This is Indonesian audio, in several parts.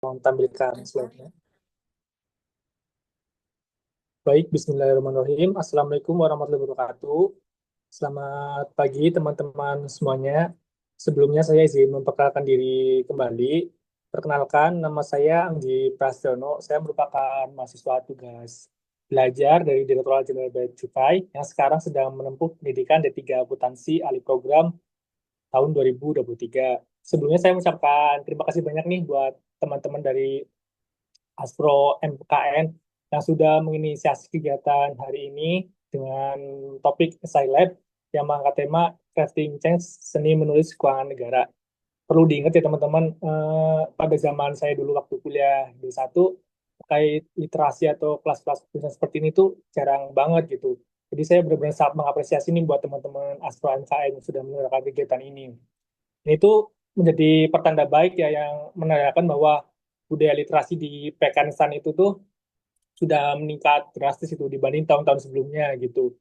Tampilkan slide-nya. Baik, Bismillahirrahmanirrahim. Assalamualaikum warahmatullahi wabarakatuh. Selamat pagi teman-teman semuanya. Sebelumnya saya izin memperkenalkan diri kembali. Perkenalkan, nama saya Anggi Prastono. Saya merupakan mahasiswa tugas belajar dari Direktorat Jenderal Bea Cukai yang sekarang sedang menempuh pendidikan D3 Akuntansi alih program tahun 2023. Sebelumnya saya mengucapkan terima kasih banyak nih buat teman-teman dari Astro MKN yang sudah menginisiasi kegiatan hari ini dengan topik Essay Lab yang mengangkat tema Crafting Change Seni Menulis Keuangan Negara. Perlu diingat ya teman-teman, pada zaman saya dulu waktu kuliah D1, terkait literasi atau kelas-kelas tulisan seperti ini tuh jarang banget gitu. Jadi saya benar-benar sangat mengapresiasi nih buat teman-teman Astro MKN yang sudah menyelenggarakan kegiatan ini. Ini tuh menjadi pertanda baik ya yang menandakan bahwa budaya literasi di Pekanstan itu tuh sudah meningkat drastis itu dibanding tahun-tahun sebelumnya gitu.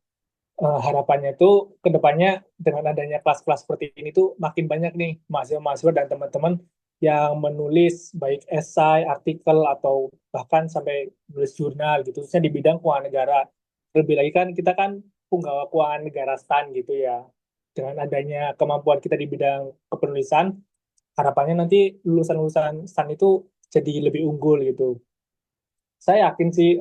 Harapannya itu ke depannya dengan adanya kelas-kelas seperti ini tuh makin banyak nih mahasiswa-mahasiswa dan teman-teman yang menulis baik esai, artikel atau bahkan sampai nulis jurnal gitu, khususnya di bidang keuangan negara. Lebih lagi kan kita kan punggawa keuangan negara STAN gitu ya. Dengan adanya kemampuan kita di bidang kepenulisan, harapannya nanti lulusan-lulusan STAN itu jadi lebih unggul gitu. Saya yakin sih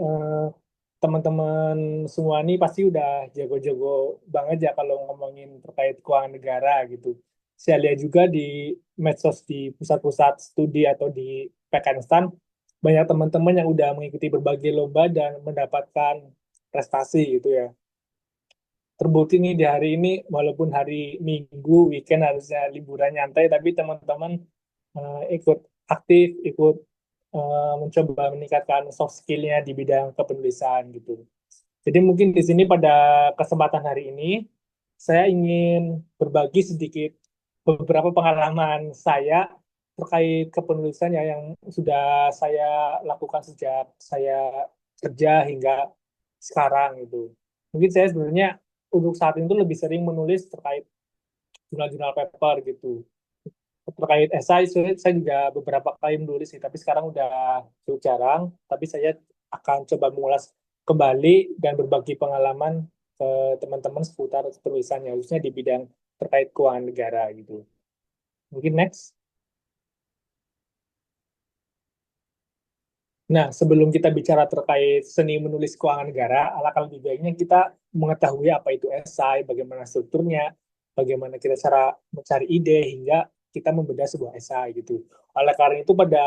teman-teman semua ini pasti udah jago-jago banget ya kalau ngomongin terkait keuangan negara gitu. Saya lihat juga di medsos di pusat-pusat studi atau di Pekanstan banyak teman-teman yang udah mengikuti berbagai lomba dan mendapatkan prestasi gitu ya. Terbukti nih di hari ini walaupun hari Minggu weekend harusnya liburan nyantai tapi teman-teman ikut aktif, ikut mencoba meningkatkan soft skill-nya di bidang kepenulisan gitu. Jadi mungkin di sini pada kesempatan hari ini saya ingin berbagi sedikit beberapa pengalaman saya terkait kepenulisan ya yang sudah saya lakukan sejak saya kerja hingga sekarang gitu. Mungkin saya sebenarnya untuk saat ini tuh lebih sering menulis terkait jurnal-jurnal paper gitu. Terkait esai, saya juga beberapa kali menulis sih, tapi sekarang udah cukup jarang. Tapi saya akan coba mengulas kembali dan berbagi pengalaman ke teman-teman seputar penulisannya, khususnya di bidang terkait keuangan negara gitu. Mungkin next. Nah, sebelum kita bicara terkait seni menulis keuangan negara, alangkah lebih baiknya kita mengetahui apa itu esai, bagaimana strukturnya, bagaimana kita cara mencari ide hingga kita membedah sebuah esai gitu. Oleh karena itu pada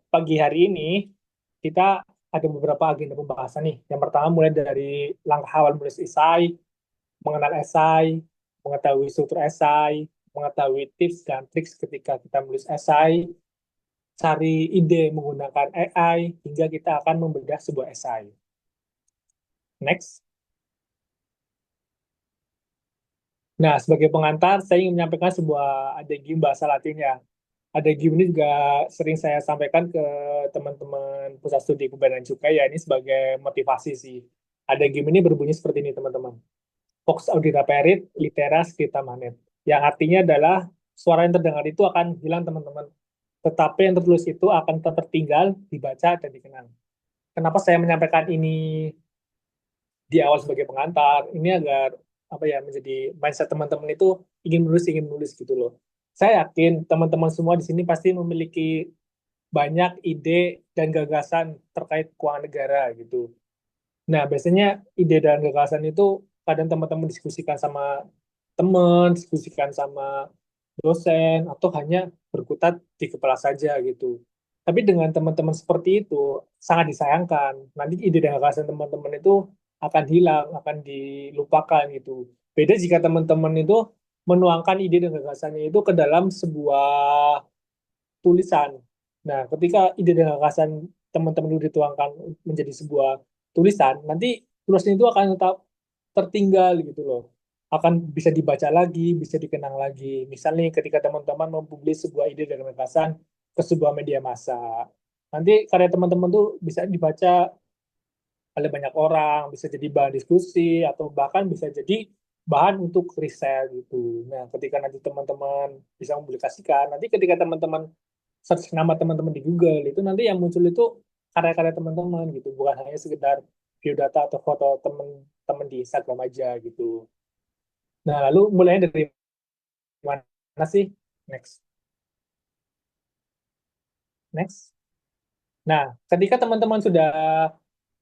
pagi hari ini kita ada beberapa agenda pembahasan nih. Yang pertama mulai dari langkah awal menulis esai, mengenal esai, mengetahui struktur esai, mengetahui tips dan triks ketika kita menulis esai, cari ide menggunakan AI, hingga kita akan membedah sebuah esai. Next. Nah, sebagai pengantar, saya ingin menyampaikan sebuah adagio bahasa Latin ya. Adagio ini juga sering saya sampaikan ke teman-teman pusat studi kebudayaan cukai ya, ini sebagai motivasi sih. Adagio ini berbunyi seperti ini, teman-teman. Vox audita perit, litera scripta manet. Yang artinya adalah suara yang terdengar itu akan hilang, teman-teman. Tetapi yang tertulis itu akan tetap tertinggal, dibaca, dan dikenang. Kenapa saya menyampaikan ini di awal sebagai pengantar ini agar apa ya menjadi mindset teman-teman itu ingin menulis gitu loh. Saya yakin teman-teman semua di sini pasti memiliki banyak ide dan gagasan terkait keuangan negara gitu. Nah, biasanya ide dan gagasan itu kadang teman-teman diskusikan sama teman, diskusikan sama dosen, atau hanya berkutat di kepala saja gitu. Tapi dengan teman-teman seperti itu, sangat disayangkan. Nanti ide dan gagasan teman-teman itu akan hilang, akan dilupakan gitu. Beda jika teman-teman itu menuangkan ide dan gagasannya itu ke dalam sebuah tulisan. Nah, ketika ide dan gagasan teman-teman itu dituangkan menjadi sebuah tulisan, nanti tulisan itu akan tetap tertinggal gitu loh. Akan bisa dibaca lagi, bisa dikenang lagi. Misalnya ketika teman-teman mempublis sebuah ide dan gagasan ke sebuah media massa. Nanti karya teman-teman tuh bisa dibaca oleh banyak orang, bisa jadi bahan diskusi, atau bahkan bisa jadi bahan untuk riset gitu. Nah, ketika nanti teman-teman bisa mempublikasikan, nanti ketika teman-teman search nama teman-teman di Google, itu nanti yang muncul itu karya-karya teman-teman gitu, bukan hanya sekedar biodata atau foto teman-teman di Instagram aja gitu. Nah, lalu mulainya dari mana sih? Next. Next. Nah, ketika teman-teman sudah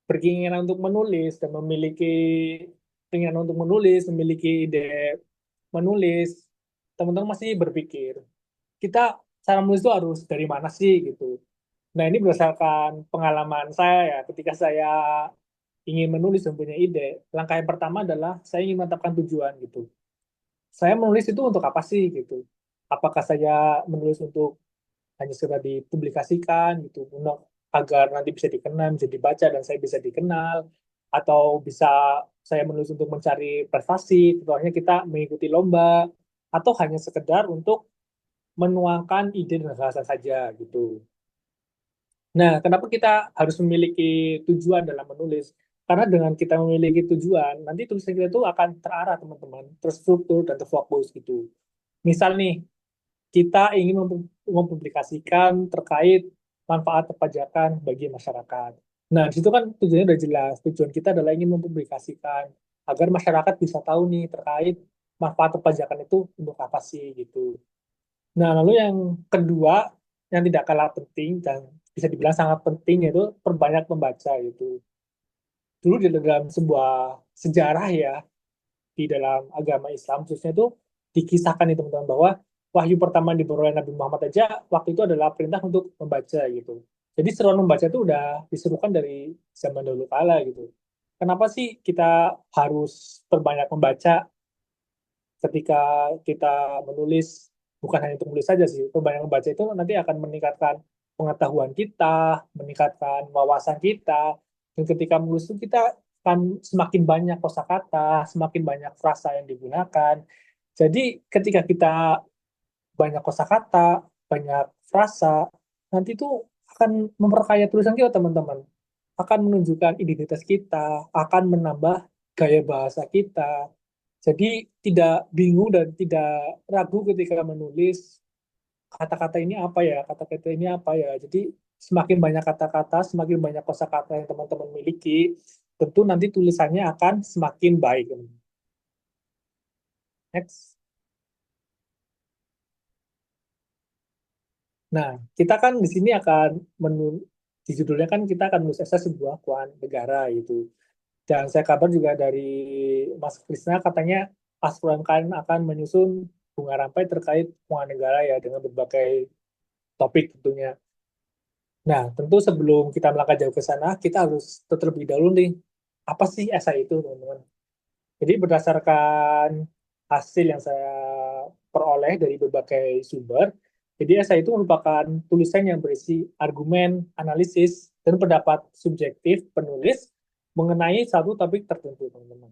berkeinginan untuk menulis dan memiliki keinginan untuk menulis, memiliki ide menulis, teman-teman masih berpikir, kita cara menulis itu harus dari mana sih gitu. Nah, ini berdasarkan pengalaman saya ya, ketika saya ingin menulis dan punya ide, langkah yang pertama adalah saya ingin menetapkan tujuan gitu. Saya menulis itu untuk apa sih gitu? Apakah saya menulis untuk hanya sekedar dipublikasikan gitu, agar nanti bisa dikenal, bisa dibaca dan saya bisa dikenal, atau bisa saya menulis untuk mencari prestasi, contohnya kita mengikuti lomba, atau hanya sekedar untuk menuangkan ide dan gagasan saja gitu. Nah, kenapa kita harus memiliki tujuan dalam menulis? Karena dengan kita memiliki tujuan, nanti tulisan kita itu akan terarah, teman-teman, terstruktur dan terfokus gitu. Misal nih, kita ingin mempublikasikan terkait manfaat perpajakan bagi masyarakat. Nah, di situ kan tujuannya udah jelas. Tujuan kita adalah ingin mempublikasikan agar masyarakat bisa tahu nih terkait manfaat perpajakan itu untuk apa sih gitu. Nah, lalu yang kedua yang tidak kalah penting dan bisa dibilang sangat penting yaitu perbanyak membaca gitu. Dulu di dalam sebuah sejarah ya, di dalam agama Islam khususnya itu dikisahkan nih teman-teman bahwa wahyu pertama diperoleh Nabi Muhammad aja waktu itu adalah perintah untuk membaca gitu. Jadi seruan membaca itu udah diserukan dari zaman dulu kala gitu. Kenapa sih kita harus perbanyak membaca ketika kita menulis? Bukan hanya untuk menulis saja sih, perbanyak membaca itu nanti akan meningkatkan pengetahuan kita, meningkatkan wawasan kita, dan ketika menulis itu kita akan semakin banyak kosakata, semakin banyak frasa yang digunakan. Jadi ketika kita banyak kosakata, banyak frasa, nanti itu akan memperkaya tulisan kita, teman-teman. Akan menunjukkan identitas kita, akan menambah gaya bahasa kita. Jadi tidak bingung dan tidak ragu ketika menulis kata-kata ini apa ya, kata-kata ini apa ya. Jadi semakin banyak kata-kata, semakin banyak kosakata yang teman-teman miliki, tentu nanti tulisannya akan semakin baik. Next. Nah, kita kan di sini akan di judulnya kan kita akan menulis esai sebuah keuangan negara gitu. Dan saya kabar juga dari Mas Krisna katanya Asprogram akan menyusun bunga rampai terkait keuangan negara ya dengan berbagai topik tentunya. Nah, tentu sebelum kita melangkah jauh ke sana, kita harus terlebih dahulu nih, apa sih esai itu, teman-teman? Jadi berdasarkan hasil yang saya peroleh dari berbagai sumber, jadi esai itu merupakan tulisan yang berisi argumen, analisis, dan pendapat subjektif penulis mengenai satu topik tertentu, teman-teman.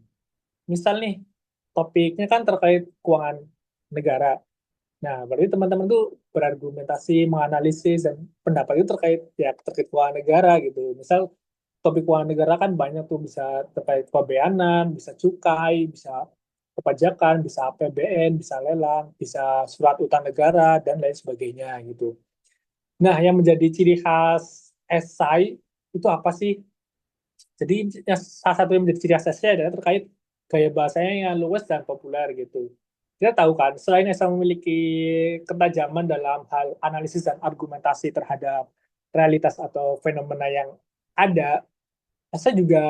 Misal nih, topiknya kan terkait keuangan negara. Nah, berarti teman-teman tuh berargumentasi, menganalisis, dan pendapat itu terkait ya terkait keuangan negara gitu. Misal topik keuangan negara kan banyak tuh, bisa terkait kepabeanan, bisa cukai, bisa perpajakan, bisa APBN, bisa lelang, bisa surat utang negara, dan lain sebagainya gitu. Nah, yang menjadi ciri khas esai itu apa sih? Jadi salah satu yang menjadi ciri khas esai adalah terkait gaya bahasanya yang luwes dan populer gitu. Kita tahu kan, selain esai memiliki ketajaman dalam hal analisis dan argumentasi terhadap realitas atau fenomena yang ada, saya juga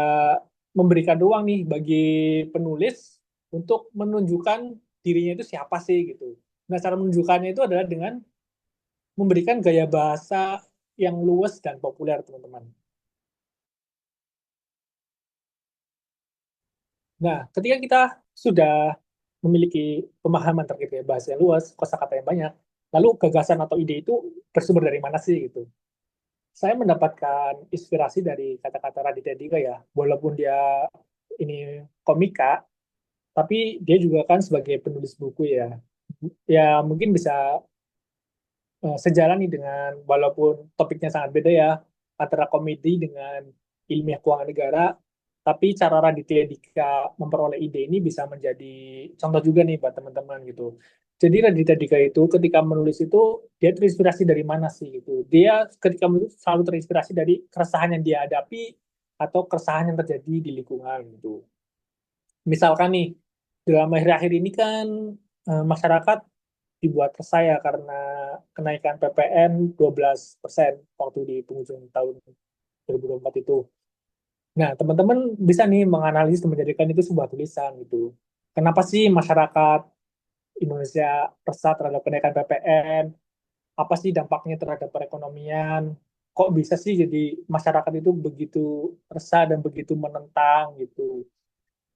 memberikan ruang nih bagi penulis untuk menunjukkan dirinya itu siapa sih gitu. Nah, cara menunjukkannya itu adalah dengan memberikan gaya bahasa yang luwes dan populer, teman-teman. Nah, ketika kita sudah memiliki pemahaman terkait gaya bahasa yang luas, kosakata yang banyak, lalu gagasan atau ide itu bersumber dari mana sih gitu. Saya mendapatkan inspirasi dari kata-kata Raditya Dika ya, walaupun dia ini komika, tapi dia juga kan sebagai penulis buku ya. Ya mungkin bisa sejalan nih dengan walaupun topiknya sangat beda ya antara komedi dengan ilmiah keuangan negara, tapi cara Raditya Dika memperoleh ide ini bisa menjadi contoh juga nih buat teman-teman gitu. Jadi Raditya Dika itu ketika menulis itu dia terinspirasi dari mana sih gitu. Dia ketika menulis selalu terinspirasi dari keresahan yang dia hadapi atau keresahan yang terjadi di lingkungan gitu. Misalkan nih, dalam akhir-akhir ini kan masyarakat dibuat resah ya karena kenaikan PPN 12% waktu di penghujung tahun 2024 itu. Nah, teman-teman bisa nih menganalisis dan menjadikan itu sebuah tulisan gitu. Kenapa sih masyarakat Indonesia resah terhadap kenaikan PPN? Apa sih dampaknya terhadap perekonomian? Kok bisa sih jadi masyarakat itu begitu resah dan begitu menentang gitu?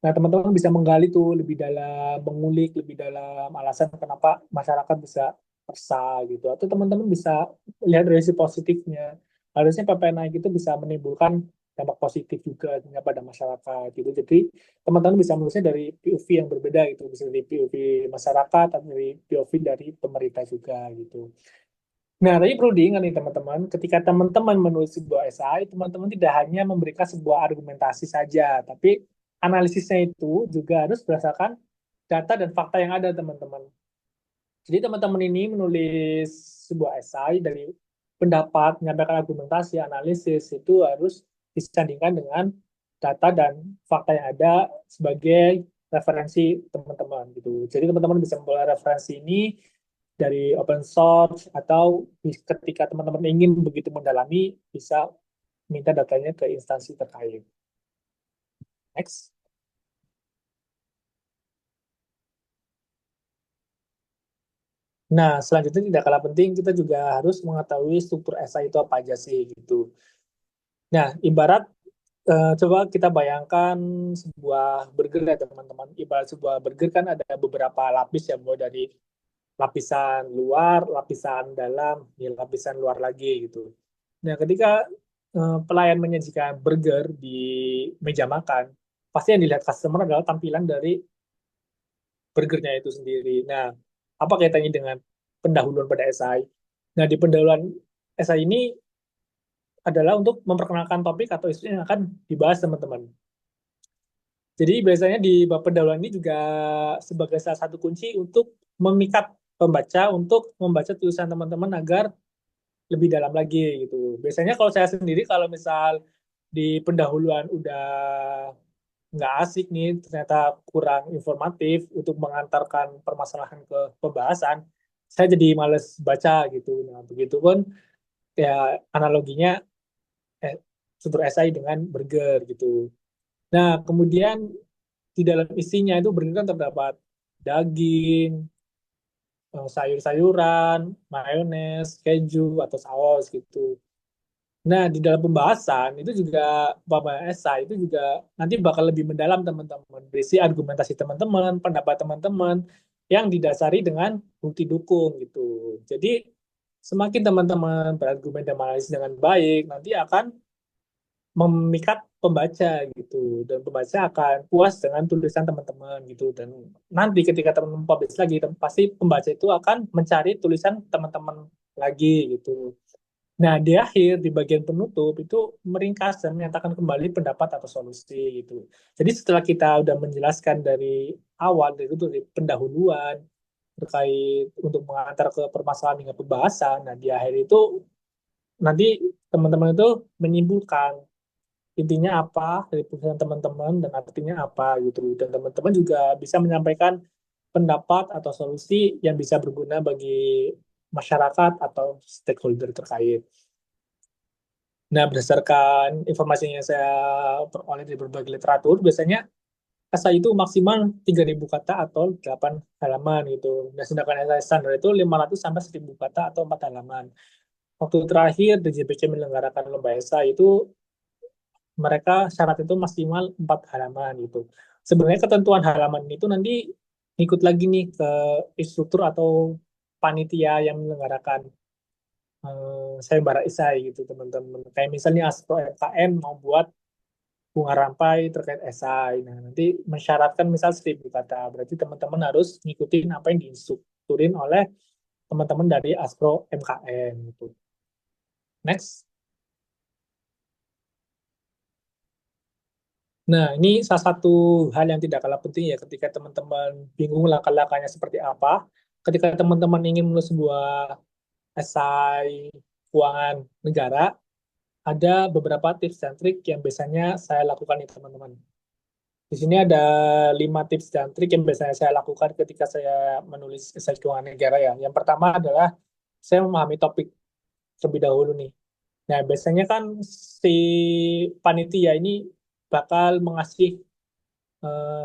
Nah, teman-teman bisa menggali tuh lebih dalam, mengulik lebih dalam alasan kenapa masyarakat bisa resah gitu. Atau teman-teman bisa lihat dari sisi positifnya. Harusnya PPN naik itu bisa menimbulkan dampak positif juga pada masyarakat gitu. Jadi teman-teman bisa menulisnya dari POV yang berbeda gitu. Bisa dari POV masyarakat atau dari POV dari pemerintah juga gitu. Nah, tapi perlu diingat nih teman-teman, ketika teman-teman menulis sebuah esai, teman-teman tidak hanya memberikan sebuah argumentasi saja, tapi analisisnya itu juga harus berdasarkan data dan fakta yang ada teman-teman. Jadi teman-teman ini menulis sebuah esai dari pendapat, menyampaikan argumentasi, analisis itu harus disandingkan dengan data dan fakta yang ada sebagai referensi teman-teman gitu. Jadi teman-teman bisa memperoleh referensi ini dari open source atau ketika teman-teman ingin begitu mendalami bisa minta datanya ke instansi terkait. Next. Nah, selanjutnya tidak kalah penting kita juga harus mengetahui struktur esai itu apa aja sih gitu. Nah, ibarat coba kita bayangkan sebuah burger ya teman-teman. Ibarat sebuah burger kan ada beberapa lapis ya, mulai dari lapisan luar, lapisan dalam, ya, lapisan luar lagi gitu. Nah, ketika pelayan menyajikan burger di meja makan, pasti yang dilihat customer adalah tampilan dari burgernya itu sendiri. Nah, apa kaitannya dengan pendahuluan pada SI? Nah, di pendahuluan SI ini adalah untuk memperkenalkan topik atau isu yang akan dibahas teman-teman. Jadi biasanya di bab pendahuluan ini juga sebagai salah satu kunci untuk memikat pembaca untuk membaca tulisan teman-teman agar lebih dalam lagi gitu. Biasanya kalau saya sendiri kalau misal di pendahuluan udah nggak asik nih, ternyata kurang informatif untuk mengantarkan permasalahan ke pembahasan, saya jadi males baca gitu. Nah, begitu pun ya analoginya eh, struktur esai dengan burger gitu. Nah, kemudian di dalam isinya itu burger kan terdapat daging, sayur-sayuran, mayones, keju, atau saus gitu. Nah, di dalam pembahasan itu juga Bapak esai itu juga nanti bakal lebih mendalam teman-teman, berisi argumentasi teman-teman, pendapat teman-teman yang didasari dengan bukti dukung gitu. Jadi semakin teman-teman berargumen dan analisis dengan baik, nanti akan memikat pembaca gitu dan pembaca akan puas dengan tulisan teman-teman gitu dan nanti ketika teman-teman publish lagi pasti pembaca itu akan mencari tulisan teman-teman lagi gitu. Nah, di akhir, di bagian penutup, itu meringkas dan menyatakan kembali pendapat atau solusi gitu. Jadi setelah kita udah menjelaskan dari awal, dari itu dari pendahuluan, terkait untuk mengantar ke permasalahan hingga pembahasan, nah di akhir itu nanti teman-teman itu menyimpulkan intinya apa dari putusan teman-teman dan artinya apa gitu. Dan teman-teman juga bisa menyampaikan pendapat atau solusi yang bisa berguna bagi masyarakat atau stakeholder terkait. Nah, berdasarkan informasi yang saya peroleh dari berbagai literatur, biasanya esai itu maksimal 3.000 kata atau 8 halaman gitu. Nah, sedangkan esai standar itu 500 sampai 1.000 kata atau 4 halaman. Waktu terakhir DJBC menyelenggarakan lomba esai itu mereka syarat itu maksimal 4 halaman gitu. Sebenarnya ketentuan halaman itu nanti ikut lagi nih ke instruktur atau panitia yang menyelenggarakan sayembara esai gitu teman-teman. Kayak misalnya Aspro MKN mau buat bunga rampai terkait esai. Nah, nanti mensyaratkan misal 1.000 kata. Berarti teman-teman harus ngikutin apa yang diinstrukturin oleh teman-teman dari Aspro MKN gitu. Next. Nah, ini salah satu hal yang tidak kalah penting ya ketika teman-teman bingung langkah-langkahnya seperti apa. ketika teman-teman ingin menulis sebuah esai keuangan negara, ada beberapa tips dan trik yang biasanya saya lakukan nih teman-teman. Di sini ada 5 tips dan trik yang biasanya saya lakukan ketika saya menulis esai keuangan negara ya. Yang pertama adalah saya memahami topik terlebih dahulu nih. Nah, biasanya kan si panitia ini bakal mengasih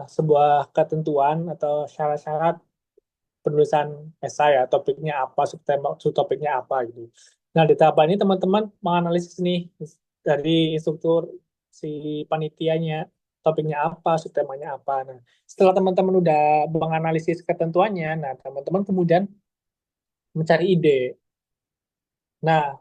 sebuah ketentuan atau syarat-syarat penulisan esai ya, topiknya apa, subtema, subtopiknya apa gitu. Nah, di tahapan ini teman-teman menganalisis nih dari instruktur si panitianya, topiknya apa, subtemanya apa. Nah, setelah teman-teman udah menganalisis ketentuannya, nah teman-teman kemudian mencari ide. Nah,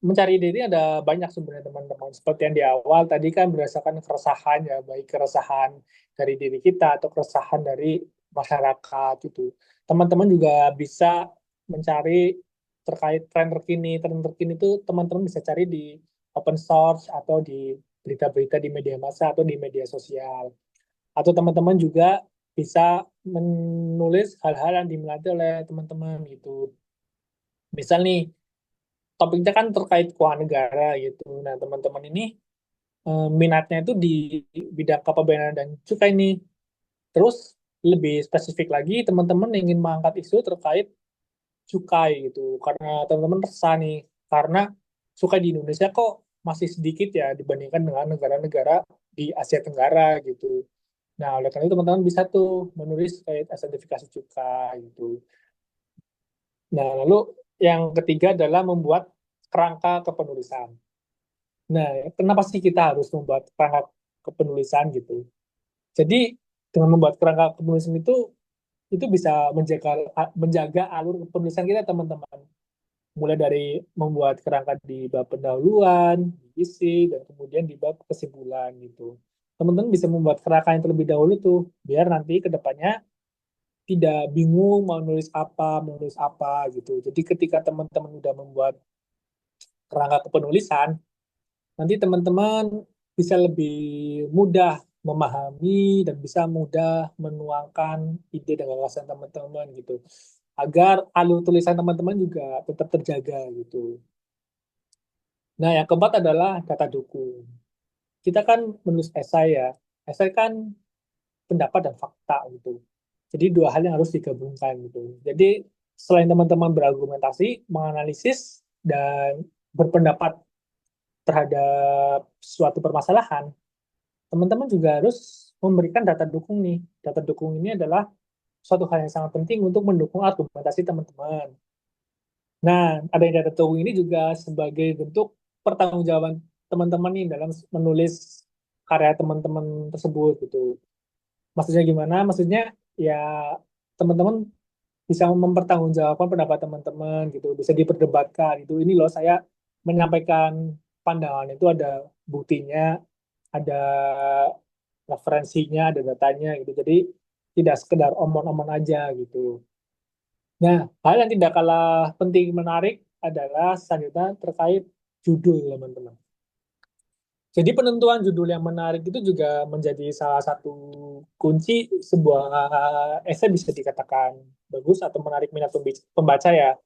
mencari ide ini ada banyak sebenarnya teman-teman. Seperti yang di awal tadi kan berdasarkan keresahan ya, baik keresahan dari diri kita atau keresahan dari masyarakat itu. Teman-teman juga bisa mencari terkait tren terkini. Tren terkini itu teman-teman bisa cari di open source atau di berita-berita di media massa atau di media sosial. Atau teman-teman juga bisa menulis hal-hal yang diminati oleh teman-teman gitu. Misal nih, topiknya kan terkait keuangan negara gitu. Nah, teman-teman ini minatnya itu di bidang kepabeanan dan cukai nih. Terus lebih spesifik lagi, teman-teman ingin mengangkat isu terkait cukai gitu. Karena teman-teman resah nih, karena cukai di Indonesia kok masih sedikit ya dibandingkan dengan negara-negara di Asia Tenggara gitu. Nah, oleh karena itu teman-teman bisa tuh menulis terkait sertifikasi cukai gitu. Nah, lalu yang ketiga adalah membuat kerangka kepenulisan. Nah, kenapa sih kita harus membuat kerangka kepenulisan gitu? Jadi dengan membuat kerangka kepenulisan itu bisa menjaga menjaga alur kepenulisan kita teman-teman. Mulai dari membuat kerangka di bab pendahuluan, di isi, dan kemudian di bab kesimpulan gitu. Teman-teman bisa membuat kerangka yang terlebih dahulu tuh, biar nanti ke depannya tidak bingung mau nulis apa gitu. Jadi ketika teman-teman udah membuat kerangka kepenulisan, nanti teman-teman bisa lebih mudah memahami dan bisa mudah menuangkan ide dan gagasan teman-teman gitu. Agar alur tulisan teman-teman juga tetap terjaga gitu. Nah, yang keempat adalah data dukung. Kita kan menulis esai ya. Esai kan pendapat dan fakta gitu. Jadi dua hal yang harus digabungkan gitu. Jadi selain teman-teman berargumentasi, menganalisis dan berpendapat terhadap suatu permasalahan, teman-teman juga harus memberikan data dukung nih. Data dukung ini adalah suatu hal yang sangat penting untuk mendukung argumentasi teman-teman. Nah, adanya data dukung ini juga sebagai bentuk pertanggungjawaban teman-teman nih dalam menulis karya teman-teman tersebut gitu. Maksudnya gimana? Maksudnya ya teman-teman bisa mempertanggungjawabkan pendapat teman-teman gitu, bisa diperdebatkan gitu. Ini loh saya menyampaikan pandangan itu ada buktinya, ada referensinya, ada datanya gitu. Jadi tidak sekedar omong-omong aja gitu. Nah, hal yang tidak kalah penting menarik adalah selanjutnya terkait judul teman-teman. Jadi penentuan judul yang menarik itu juga menjadi salah satu kunci sebuah esai bisa dikatakan bagus atau menarik minat pembaca ya.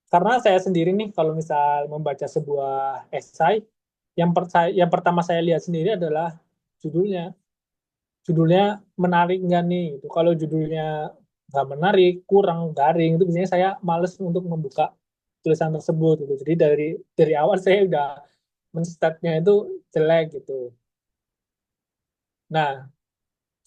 Karena saya sendiri nih kalau misal membaca sebuah esai, yang pertama saya lihat sendiri adalah judulnya. Judulnya menarik nggak nih? Itu kalau judulnya nggak menarik, kurang garing, itu biasanya saya males untuk membuka tulisan tersebut gitu. Jadi dari awal saya udah men-startnya itu jelek gitu. Nah,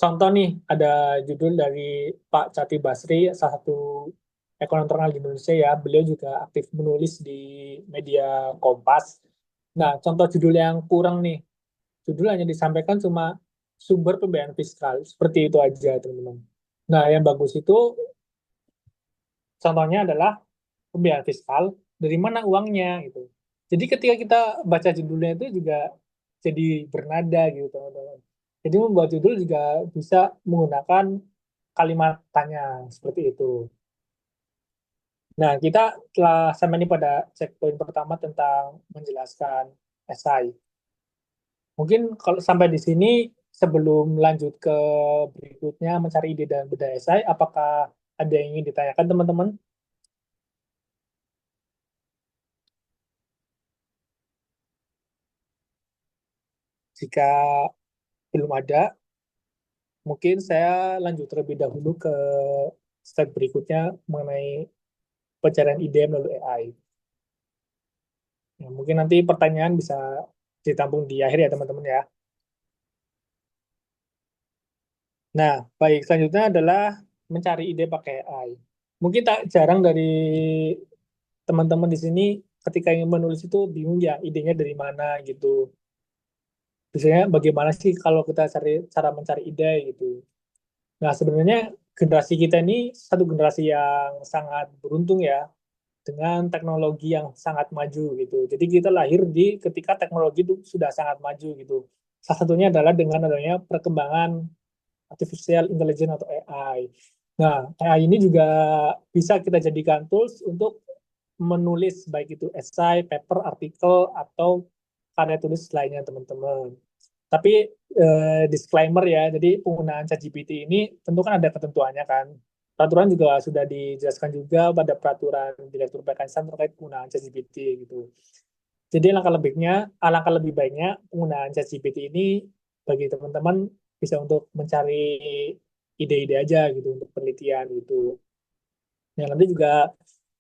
contoh nih ada judul dari Pak Cati Basri, salah satu ekonom terkenal di Indonesia ya. Beliau juga aktif menulis di media Kompas. Nah, contoh judul yang kurang nih. Judul hanya disampaikan cuma sumber pembiayaan fiskal. Seperti itu aja, teman-teman. Nah, yang bagus itu contohnya adalah pembiayaan fiskal, dari mana uangnya gitu. Jadi ketika kita baca judulnya itu juga jadi bernada gitu, teman-teman. Jadi membuat judul juga bisa menggunakan kalimat tanya seperti itu. Nah, kita telah sampai ini pada checkpoint pertama tentang menjelaskan esai. Mungkin kalau sampai di sini, sebelum lanjut ke berikutnya mencari ide dan beda esai, apakah Ada yang ingin ditanyakan teman-teman? Jika belum ada, mungkin saya lanjut terlebih dahulu ke step berikutnya mengenai pencarian ide melalui AI. Ya, mungkin nanti pertanyaan bisa ditampung di akhir ya teman-teman ya. Nah, baik selanjutnya adalah mencari ide pakai AI. Mungkin tak jarang dari teman-teman di sini ketika ingin menulis itu bingung ya idenya dari mana gitu. Biasanya bagaimana sih kalau kita cari cara mencari ide gitu. Nah, sebenarnya generasi kita ini satu generasi yang sangat beruntung ya dengan teknologi yang sangat maju gitu. Jadi kita lahir di ketika teknologi itu sudah sangat maju gitu. Salah satunya adalah dengan adanya perkembangan artificial intelligence atau AI. Nah, AI ini juga bisa kita jadikan tools untuk menulis baik itu esai, paper, artikel, atau karya tulis lainnya teman-teman. Tapi disclaimer ya, jadi penggunaan ChatGPT ini tentu kan ada ketentuannya kan. Peraturan juga sudah dijelaskan juga pada peraturan Direktur Perkansan terkait penggunaan ChatGPT gitu. Jadi alangkah lebih baiknya penggunaan ChatGPT ini bagi teman-teman bisa untuk mencari ide-ide aja gitu untuk penelitian gitu. Yang nanti juga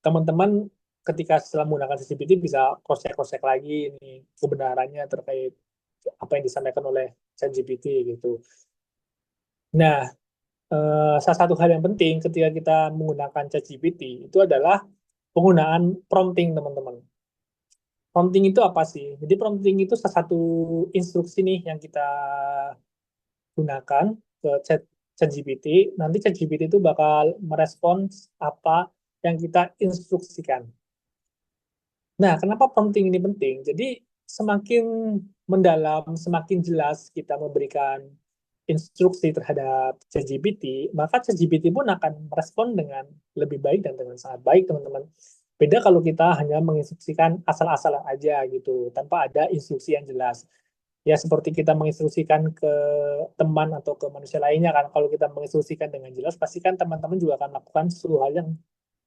teman-teman ketika setelah menggunakan ChatGPT bisa cross-check lagi ini kebenarannya terkait apa yang disampaikan oleh ChatGPT gitu. Nah, salah satu hal yang penting ketika kita menggunakan ChatGPT itu adalah penggunaan prompting, teman-teman. Prompting itu apa sih? Jadi prompting itu salah satu instruksi nih yang kita gunakan ke ChatGPT. Nanti ChatGPT itu bakal merespons apa yang kita instruksikan. Nah, kenapa prompting ini penting? Jadi semakin mendalam, semakin jelas kita memberikan instruksi terhadap ChatGPT, maka ChatGPT pun akan merespon dengan lebih baik dan dengan sangat baik, teman-teman. Beda kalau kita hanya menginstruksikan asal-asalan aja gitu, tanpa ada instruksi yang jelas. Ya seperti kita menginstruksikan ke teman atau ke manusia lainnya kan, kalau kita menginstruksikan dengan jelas, pasti kan teman-teman juga akan melakukan sesuatu hal yang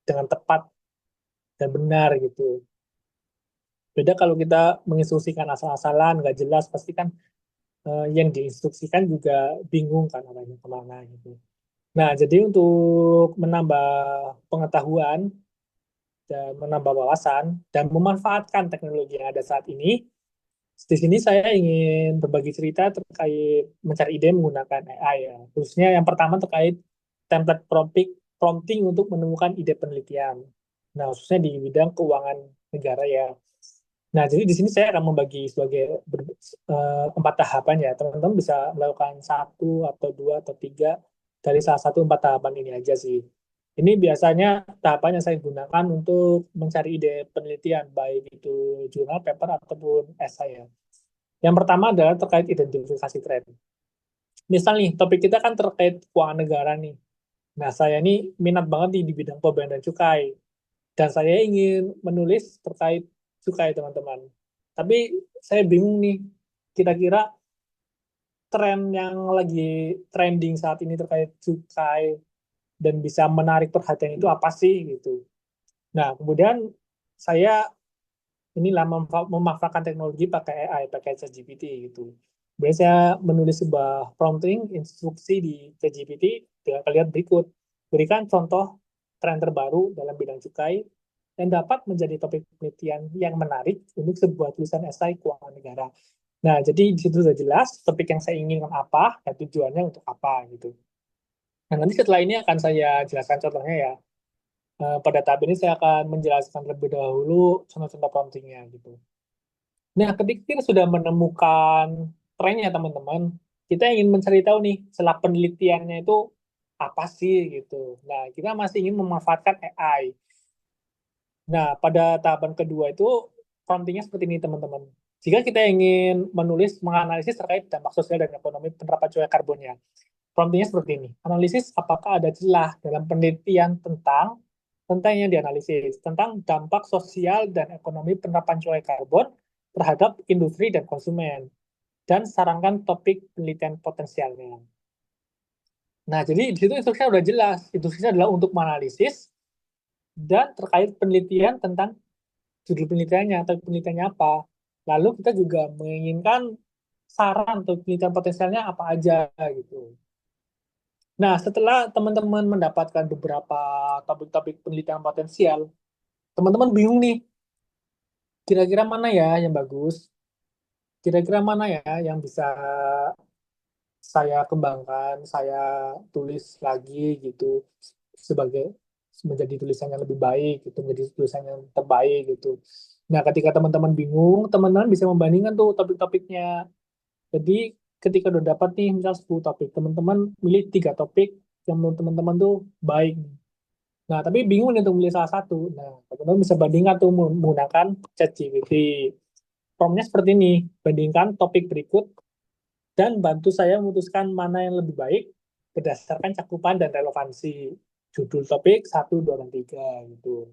dengan tepat dan benar gitu. Beda kalau kita menginstruksikan asal-asalan, nggak jelas, pasti kan yang diinstruksikan juga bingung kan arahnya kemana gitu. Nah, jadi untuk menambah pengetahuan dan menambah wawasan dan memanfaatkan teknologi yang ada saat ini, di sini saya ingin berbagi cerita terkait mencari ide menggunakan AI ya. Khususnya yang pertama terkait template prompting untuk menemukan ide penelitian. Nah, khususnya di bidang keuangan negara ya. Nah, jadi di sini saya akan membagi sebagai 4 tahapan ya. Teman-teman bisa melakukan satu atau dua atau tiga dari salah satu 4 tahapan ini aja sih. Ini biasanya tahapan yang saya gunakan untuk mencari ide penelitian, baik itu jurnal, paper, ataupun esai ya. Yang pertama adalah terkait identifikasi tren. Misal nih, topik kita kan terkait keuangan negara nih. Nah, saya ini minat banget nih di bidang pembayaran dan cukai. Dan saya ingin menulis terkait cukai, teman-teman. Tapi saya bingung nih, kira-kira tren yang lagi trending saat ini terkait cukai dan bisa menarik perhatian itu apa sih gitu. Nah, kemudian saya inilah memanfaatkan teknologi pakai AI, pakai ChatGPT gitu. Kemudian saya menulis sebuah prompting, instruksi di ChatGPT dengan kalian berikut. Berikan contoh tren terbaru dalam bidang cukai dan dapat menjadi topik penelitian yang menarik untuk sebuah tulisan esai keuangan negara. Nah, jadi di situ sudah jelas topik yang saya inginkan apa dan tujuannya untuk apa gitu. Nah, nanti setelah ini akan saya jelaskan contohnya ya. Pada tahap ini saya akan menjelaskan terlebih dahulu contoh-contoh promptingnya gitu. Nah, ketika kita sudah menemukan trennya teman-teman, kita ingin mencari tahu nih celah penelitiannya itu apa sih gitu. Nah, kita masih ingin memanfaatkan AI. Nah, pada tahapan kedua itu promptingnya seperti ini teman-teman. Jika kita ingin menulis, menganalisis terkait dampak sosial dan ekonomi penerapan cukai karbonnya, promptingnya seperti ini. Analisis apakah ada celah dalam penelitian tentang yang dianalisis, tentang dampak sosial dan ekonomi penerapan cukai karbon terhadap industri dan konsumen, dan sarankan topik penelitian potensialnya. Nah, jadi di situ instruksinya udah jelas. Instruksinya adalah untuk menganalisis dan terkait penelitian tentang judul penelitiannya atau penelitiannya apa. Lalu kita juga menginginkan saran atau penelitian potensialnya apa aja gitu. Nah, setelah teman-teman mendapatkan beberapa topik-topik penelitian potensial, teman-teman bingung nih, kira-kira mana ya yang bagus, kira-kira mana ya yang bisa saya kembangkan, saya tulis lagi gitu sebagai menjadi tulisan yang lebih baik, gitu menjadi tulisan yang terbaik gitu. Nah, ketika teman-teman bingung, teman-teman bisa membandingkan tuh topik-topiknya. Jadi ketika udah dapat nih misal 10 topik, teman-teman milih 3 topik yang menurut teman-teman tuh baik. Nah, tapi bingung nih untuk milih salah satu. Nah, teman-teman bisa bandingkan tuh menggunakan ChatGPT. Promnya seperti ini, bandingkan topik berikut dan bantu saya memutuskan mana yang lebih baik berdasarkan cakupan dan relevansi judul topik 1, 2, dan 3 gitu.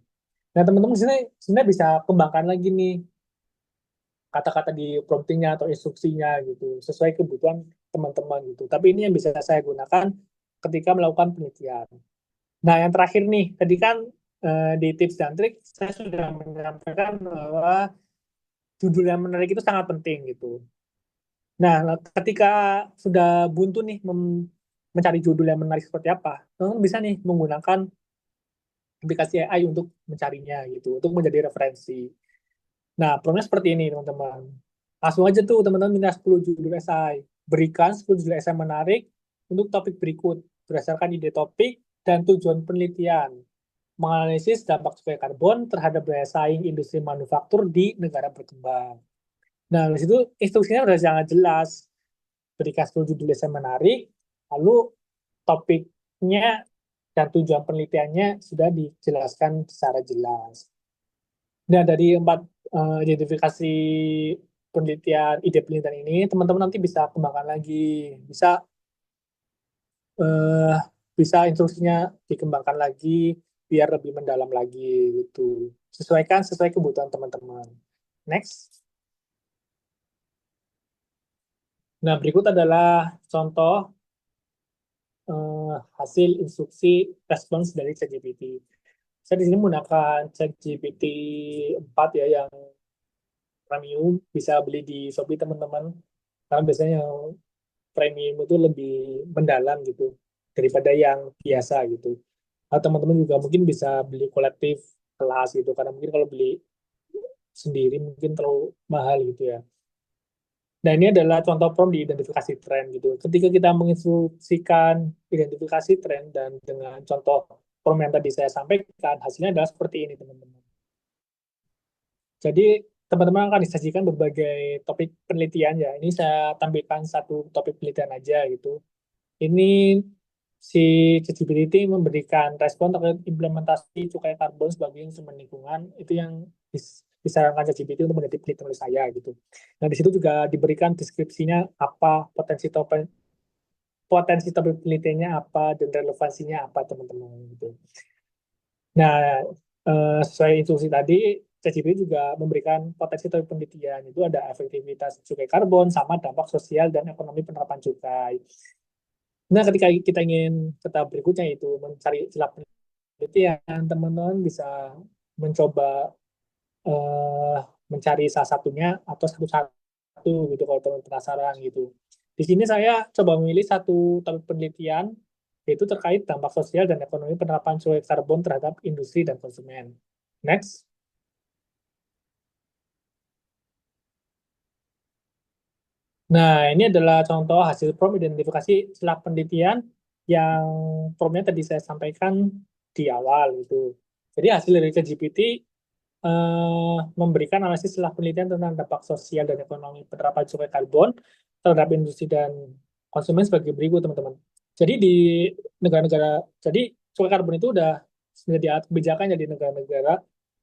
Nah, teman-teman di sini sebenarnya bisa kembangkan lagi nih kata-kata di promptingnya atau instruksinya gitu sesuai kebutuhan teman-teman gitu. Tapi ini yang bisa saya gunakan ketika melakukan penelitian. Nah, yang terakhir nih, tadi kan di tips dan trik saya sudah menyampaikan bahwa judul yang menarik itu sangat penting gitu. Nah, ketika sudah buntu nih mencari judul yang menarik seperti apa, teman bisa nih menggunakan aplikasi AI untuk mencarinya gitu, untuk menjadi referensi. Nah, problemnya seperti ini, teman-teman. Langsung aja tuh, teman-teman minta 10 judul esai. Berikan 10 judul esai menarik untuk topik berikut, berdasarkan ide topik dan tujuan penelitian. Menganalisis dampak cukai karbon terhadap daya saing industri manufaktur di negara berkembang. Nah, di situ instruksinya sudah sangat jelas. Berikan 10 judul esai menarik, lalu topiknya dan tujuan penelitiannya sudah dijelaskan secara jelas. Nah, dari 4 identifikasi penelitian, ide penelitian ini, teman-teman nanti bisa kembangkan lagi, bisa eh, bisa instruksinya dikembangkan lagi biar lebih mendalam lagi gitu. Sesuaikan sesuai kebutuhan teman-teman. Next. Nah, berikut adalah contoh hasil instruksi respons dari ChatGPT. Saya di sini menggunakan ChatGPT 4 ya yang premium, bisa beli di Shopee teman-teman. Karena biasanya yang premium itu lebih mendalam gitu daripada yang biasa gitu. Atau teman-teman juga mungkin bisa beli kolektif kelas gitu karena mungkin kalau beli sendiri mungkin terlalu mahal gitu ya. Nah, ini adalah contoh prompt di identifikasi tren gitu. Ketika kita menginstruksikan identifikasi tren dan dengan contoh prompt yang tadi saya sampaikan, hasilnya adalah seperti ini, teman-teman. Jadi, teman-teman akan disajikan berbagai topik penelitian ya. Ini saya tampilkan satu topik penelitian aja gitu. Ini si ChatGPT memberikan respon terkait implementasi cukai karbon sebagai instrumen lingkungan. Itu yang disarankan ChatGPT untuk menjadi penelitian oleh saya gitu. Nah, di situ juga diberikan deskripsinya apa potensi topik penelitiannya apa dan relevansinya apa teman-teman gitu. Nah, sesuai instruksi tadi, CCP juga memberikan potensi topik penelitian. Itu ada efektivitas cukai karbon sama dampak sosial dan ekonomi penerapan cukai. Nah, ketika kita ingin ke tahap berikutnya itu mencari celah penelitian, teman-teman bisa mencoba eh, mencari salah satunya atau satu-satu gitu kalau teman penasaran gitu. Di sini saya coba memilih satu topik penelitian yaitu terkait dampak sosial dan ekonomi penerapan cukai karbon terhadap industri dan konsumen. Next. Nah, ini adalah contoh hasil prompt identifikasi celah penelitian yang promptnya tadi saya sampaikan di awal gitu. Jadi hasil dari ChatGPT memberikan analisis celah penelitian tentang dampak sosial dan ekonomi penerapan cukai karbon terhadap industri dan konsumen sebagai berikut, teman-teman. Jadi di negara-negara, jadi cukai karbon itu udah menjadi kebijakan jadi negara-negara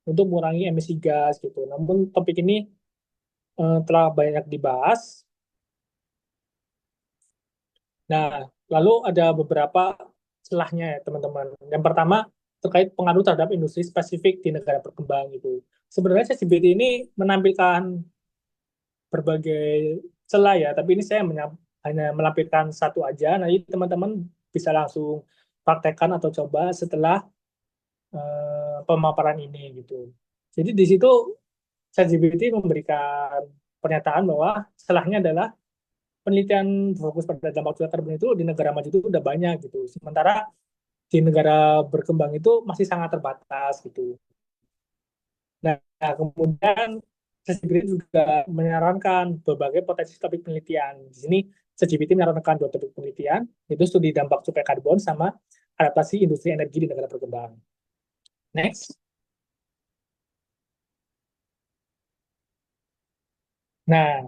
untuk mengurangi emisi gas gitu. Namun topik ini telah banyak dibahas. Nah, lalu ada beberapa celahnya ya, teman-teman. Yang pertama, terkait pengaruh terhadap industri spesifik di negara berkembang gitu. Sebenarnya ChatGPT ini menampilkan berbagai celah ya, tapi ini saya hanya melampirkan satu aja. Nanti teman-teman bisa langsung praktekkan atau coba setelah pemaparan ini gitu. Jadi di situ ChatGPT memberikan pernyataan bahwa salahnya adalah penelitian fokus pada dampak cuaca karbon itu di negara maju itu udah banyak gitu. Sementara di negara berkembang itu masih sangat terbatas gitu. Nah, kemudian ChatGPT juga menyarankan berbagai potensi topik penelitian. Di sini ChatGPT menyarankan dua topik penelitian, yaitu studi dampak cukai karbon sama adaptasi industri energi di negara berkembang. Next. Nah,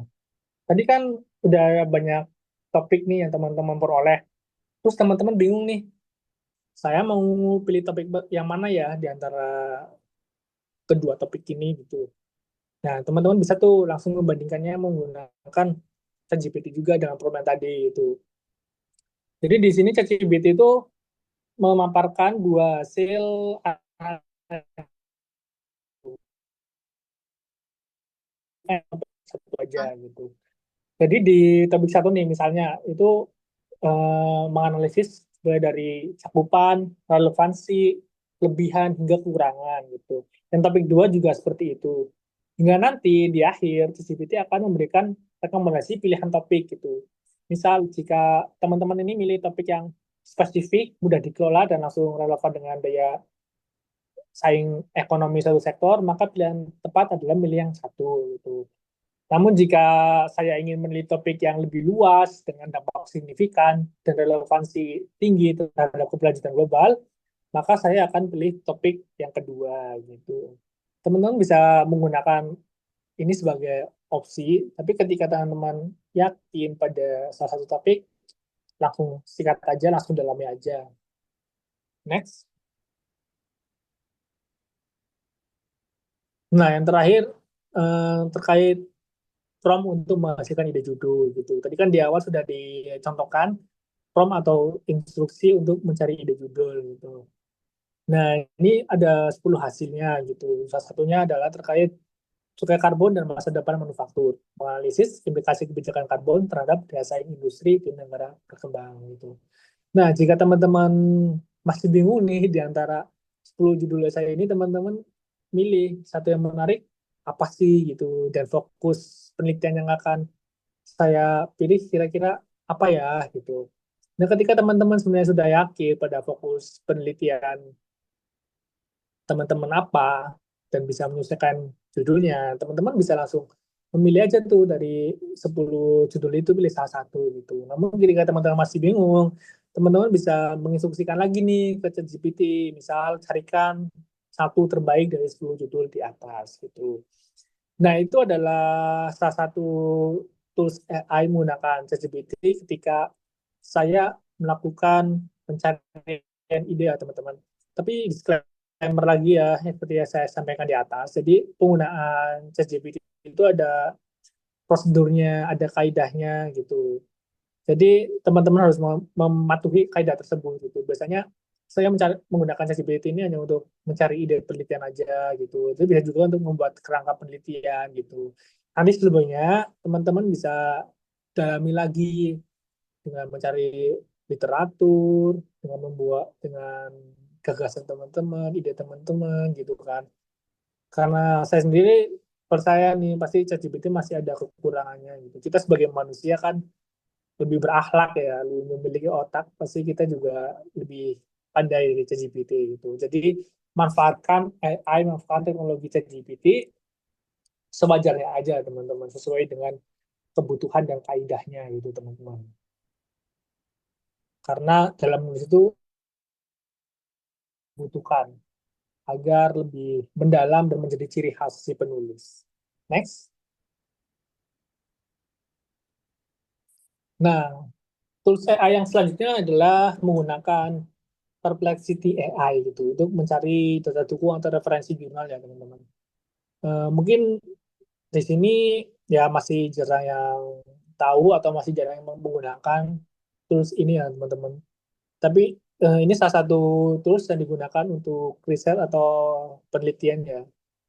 tadi kan udah banyak topik nih yang teman-teman peroleh. Terus teman-teman bingung nih, saya mau pilih topik yang mana ya di antara kedua topik ini gitu. Nah, teman-teman bisa tuh langsung membandingkannya menggunakan ChatGPT juga dengan problem tadi itu. Jadi di sini ChatGPT itu memaparkan dua hasil satu aja gitu. Jadi di topik satu nih misalnya itu menganalisis mulai dari cakupan, relevansi, kelebihan hingga kekurangan gitu. Dan topik dua juga seperti itu. Hingga nanti di akhir ChatGPT akan memberikan rekomendasi pilihan topik gitu. Misal jika teman-teman ini milih topik yang spesifik, mudah dikelola dan langsung relevan dengan daya saing ekonomi satu sektor, maka pilihan tepat adalah milih yang satu gitu. Namun jika saya ingin meneliti topik yang lebih luas dengan dampak signifikan dan relevansi tinggi terhadap keberlanjutan global, maka saya akan pilih topik yang kedua gitu. Teman-teman bisa menggunakan ini sebagai opsi, tapi ketika teman-teman yakin pada salah satu topik, langsung sikat aja, langsung dalami aja. Next. Nah, yang terakhir terkait prompt untuk menghasilkan ide judul gitu. Tadi kan di awal sudah dicontohkan prompt atau instruksi untuk mencari ide judul gitu. Nah, ini ada 10 hasilnya gitu. Salah satunya adalah terkait cukai karbon dan masa depan manufaktur. Menganalisis implikasi kebijakan karbon terhadap daya saing industri di negara berkembang gitu. Nah, jika teman-teman masih bingung nih di antara 10 judul saya ini, teman-teman milih satu yang menarik apa sih gitu dan fokus penelitian yang akan saya pilih kira-kira apa ya gitu. Nah, ketika teman-teman sebenarnya sudah yakin pada fokus penelitian teman-teman apa dan bisa menyelesaikan judulnya, teman-teman bisa langsung memilih aja tuh dari 10 judul itu pilih salah satu gitu. Namun ketika teman-teman masih bingung, teman-teman bisa menginstruksikan lagi nih ke ChatGPT, misal carikan satu terbaik dari 10 judul di atas gitu. Nah, itu adalah salah satu tools AI menggunakan ChatGPT ketika saya melakukan pencarian ide ya teman-teman. Tapi disclaimer lagi ya, seperti yang saya sampaikan di atas. Jadi penggunaan ChatGPT itu ada prosedurnya, ada kaidahnya gitu. Jadi teman-teman harus mematuhi kaidah tersebut gitu. Biasanya saya menggunakan ChatGPT ini hanya untuk mencari ide penelitian aja gitu. Itu bisa juga untuk membuat kerangka penelitian gitu. Nanti sebelumnya teman-teman bisa dalami lagi dengan mencari literatur, dengan membuat dengan gagasan teman-teman, ide teman-teman gitu kan. Karena saya sendiri percaya nih pasti ChatGPT masih ada kekurangannya gitu. Kita sebagai manusia kan lebih berakhlak ya, lebih memiliki otak, pasti kita juga lebih pandai dari ChatGPT gitu. Jadi manfaatkan AI, manfaatkan teknologi ChatGPT sewajarnya aja teman-teman, sesuai dengan kebutuhan dan kaidahnya gitu teman-teman. Karena dalam menulis itu butuhkan agar lebih mendalam dan menjadi ciri khas si penulis. Next. Nah, tools AI yang selanjutnya adalah menggunakan Perplexity AI gitu untuk mencari data dukungan atau referensi jurnal ya teman-teman. Mungkin di sini ya masih jarang yang tahu atau masih jarang yang menggunakan tools ini ya teman-teman. Tapi ini salah satu tools yang digunakan untuk riset atau penelitian ya.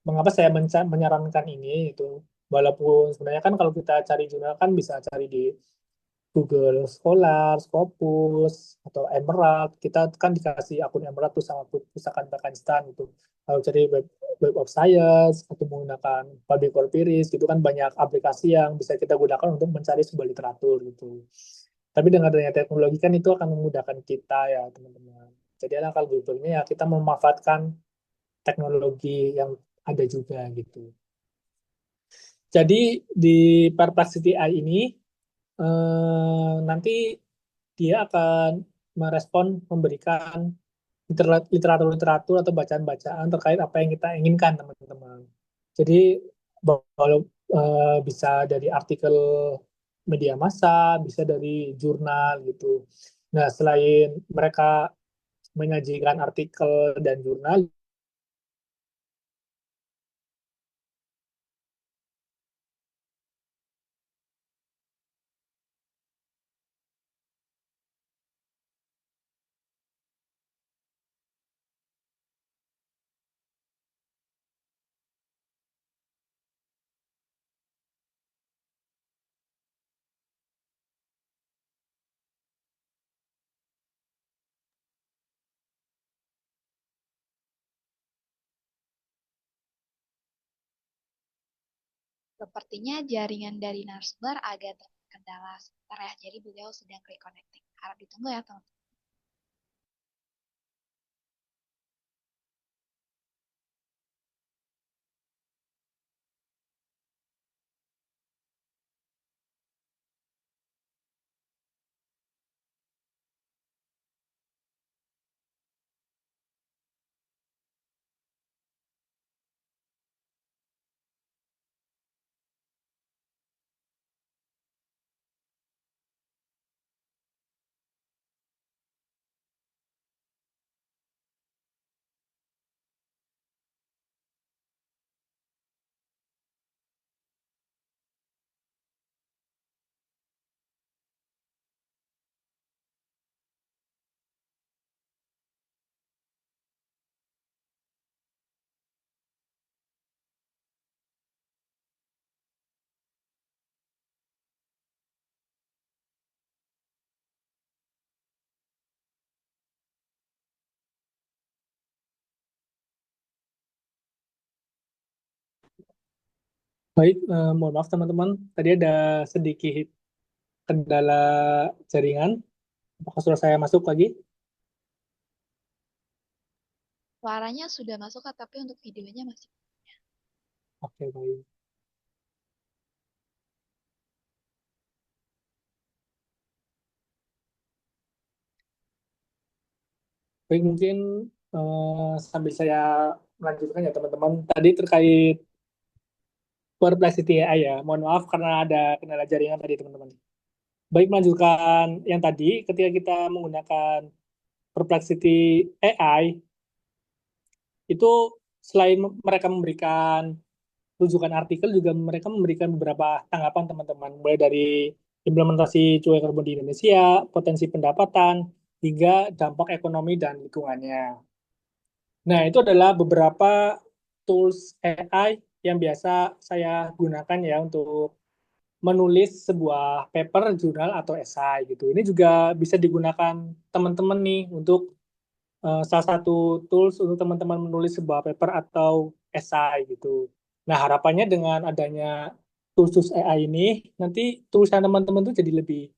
Mengapa saya menyarankan ini itu walaupun sebenarnya kan kalau kita cari jurnal kan bisa cari di Google Scholar, Scopus, atau Emerald. Kita kan dikasih akun Emerald tuh sama Pustakaan Pakistan gitu. Kalau cari web of Science atau menggunakan Public Queries gitu kan banyak aplikasi yang bisa kita gunakan untuk mencari sebuah literatur gitu. Tapi dengan adanya teknologi kan itu akan memudahkan kita ya teman-teman. Jadi alangkah lebih baiknya ya kita memanfaatkan teknologi yang ada juga gitu. Jadi di Perplexity AI ini nanti dia akan merespon, memberikan literatur-literatur atau bacaan-bacaan terkait apa yang kita inginkan, teman-teman. Jadi, kalau bisa dari artikel media massa, bisa dari jurnal gitu. Nah, selain mereka menyajikan artikel dan jurnal, Sepertinya jaringan dari narasumber agak terkendala sebentar ya, jadi beliau sedang reconnecting. Harap ditunggu ya, teman. baik, mohon maaf teman-teman, tadi ada sedikit kendala jaringan. Apakah sudah saya masuk lagi? Suaranya sudah masuk, Kak, tapi untuk videonya masih. Oke, baik. Baik, mungkin sambil saya melanjutkan ya teman-teman. Tadi terkait Perplexity AI ya. Mohon maaf karena ada kendala jaringan tadi teman-teman. Baik, melanjutkan yang tadi, ketika kita menggunakan Perplexity AI, itu selain mereka memberikan rujukan artikel, juga mereka memberikan beberapa tanggapan teman-teman. Mulai dari implementasi cukai karbon di Indonesia, potensi pendapatan, hingga dampak ekonomi dan lingkungannya. Nah, itu adalah beberapa tools AI yang biasa saya gunakan ya untuk menulis sebuah paper, jurnal, atau esai gitu. Ini juga bisa digunakan teman-teman nih untuk salah satu tools untuk teman-teman menulis sebuah paper atau esai gitu. Nah, harapannya dengan adanya tools AI ini, nanti tulisan teman-teman tuh jadi lebih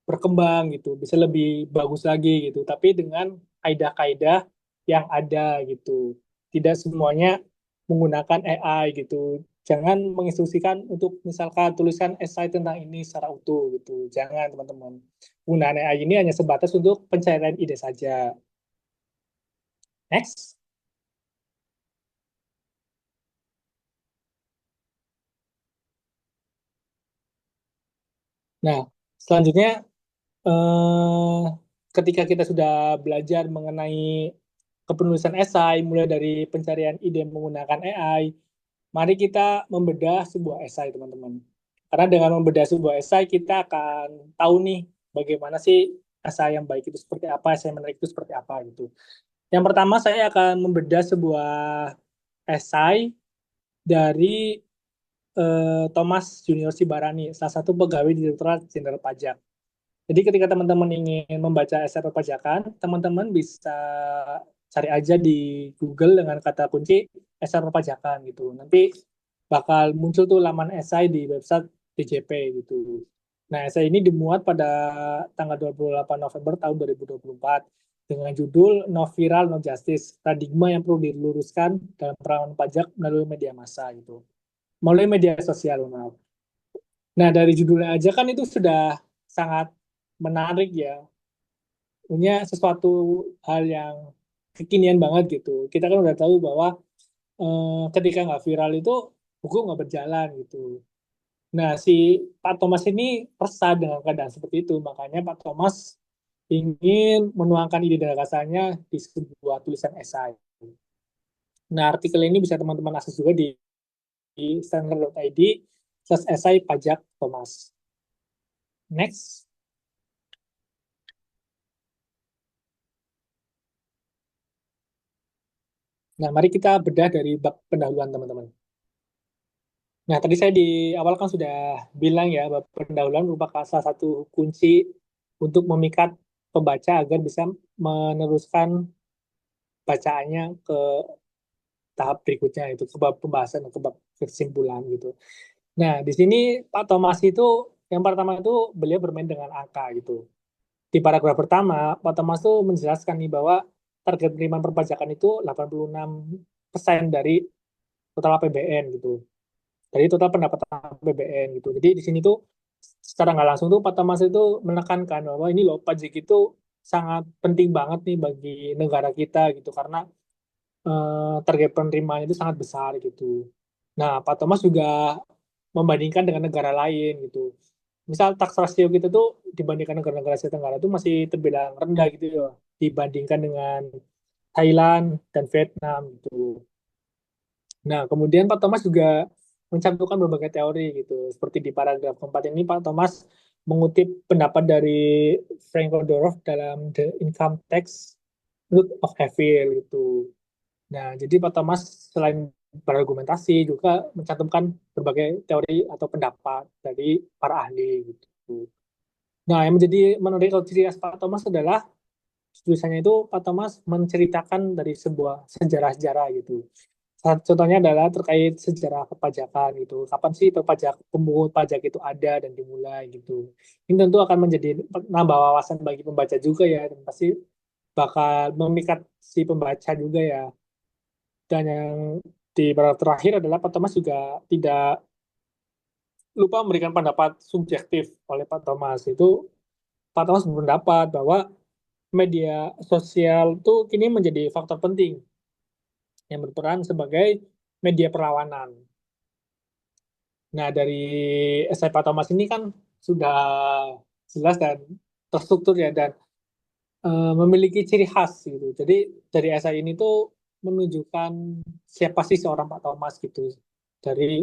berkembang gitu, bisa lebih bagus lagi gitu. Tapi dengan kaidah-kaidah yang ada gitu. Tidak semuanya menggunakan AI gitu. Jangan menginstruksikan untuk misalkan tulisan esai tentang ini secara utuh gitu. Jangan teman-teman. Penggunaan AI ini hanya sebatas untuk pencarian ide saja. Next. Nah, selanjutnya eh, ketika kita sudah belajar mengenai kepenulisan esai, mulai dari pencarian ide menggunakan AI, mari kita membedah sebuah esai, teman-teman. Karena dengan membedah sebuah esai, kita akan tahu nih bagaimana sih esai yang baik itu seperti apa, esai yang menarik itu seperti apa gitu. Yang pertama, saya akan membedah sebuah esai dari Thomas Junior Sibarani, salah satu pegawai Direktorat Jenderal Pajak. Jadi ketika teman-teman ingin membaca esai perpajakan, teman-teman bisa cari aja di Google dengan kata kunci esai perpajakan gitu. Nanti bakal muncul tuh laman esai di website DJP gitu. Nah, esai ini dimuat pada tanggal 28 November tahun 2024 dengan judul No Viral, No Justice, Paradigma yang perlu diluruskan dalam penanganan pajak melalui media massa gitu. Melalui media sosial, maaf. Nah, dari judulnya aja kan itu sudah sangat menarik ya. Punya sesuatu hal yang kekinian banget gitu. Kita kan udah tahu bahwa ketika nggak viral itu hukum nggak berjalan gitu. Nah, si Pak Thomas ini resah dengan keadaan seperti itu. Makanya Pak Thomas ingin menuangkan ide dan gagasannya di sebuah tulisan esai. Nah, artikel ini bisa teman-teman akses juga di standard.id/esai pajak Thomas. Next. Nah, mari kita bedah dari bab pendahuluan teman-teman. Nah, tadi saya di awal kan sudah bilang ya, bahwa pendahuluan merupakan salah satu kunci untuk memikat pembaca agar bisa meneruskan bacaannya ke tahap berikutnya, itu ke bab pembahasan, ke bab kesimpulan gitu. Nah, di sini Pak Thomas itu, yang pertama itu beliau bermain dengan angka gitu. Di paragraf pertama, Pak Thomas itu menjelaskan nih bahwa target penerimaan perpajakan itu 86% dari total APBN gitu. Dari total pendapatan APBN gitu. Jadi di sini tuh secara nggak langsung tuh Pak Thomas itu menekankan bahwa ini loh pajak itu sangat penting banget nih bagi negara kita gitu karena target penerimaan itu sangat besar gitu. Nah, Pak Thomas juga membandingkan dengan negara lain gitu. Misal tax ratio kita tuh dibandingkan negara-negara Asia Tenggara itu masih terbilang rendah gitu ya dibandingkan dengan Thailand dan Vietnam gitu. Nah, kemudian Pak Thomas juga mencantumkan berbagai teori gitu. Seperti di paragraf keempat ini, Pak Thomas mengutip pendapat dari Frank Rodorov dalam The Income Tax Root of Evil gitu. Nah, jadi Pak Thomas selain berargumentasi juga mencantumkan berbagai teori atau pendapat dari para ahli gitu. Nah, yang menjadi menarik kalau ciri khas Pak Thomas adalah tulisannya itu Pak Thomas menceritakan dari sebuah sejarah-sejarah gitu. Salah contohnya adalah terkait sejarah perpajakan gitu. Kapan sih pemungut pajak itu ada dan dimulai gitu. Ini tentu akan menjadi nambah wawasan bagi pembaca juga ya dan pasti bakal memikat si pembaca juga ya. Dan yang di paragraf terakhir adalah Pak Thomas juga tidak lupa memberikan pendapat subjektif oleh Pak Thomas. Itu Pak Thomas berpendapat bahwa media sosial itu kini menjadi faktor penting yang berperan sebagai media perlawanan. Nah, dari esai Pak Thomas ini kan sudah jelas dan terstruktur ya dan memiliki ciri khas gitu. Jadi dari esai ini tuh menunjukkan siapa sih seorang Pak Thomas gitu. Dari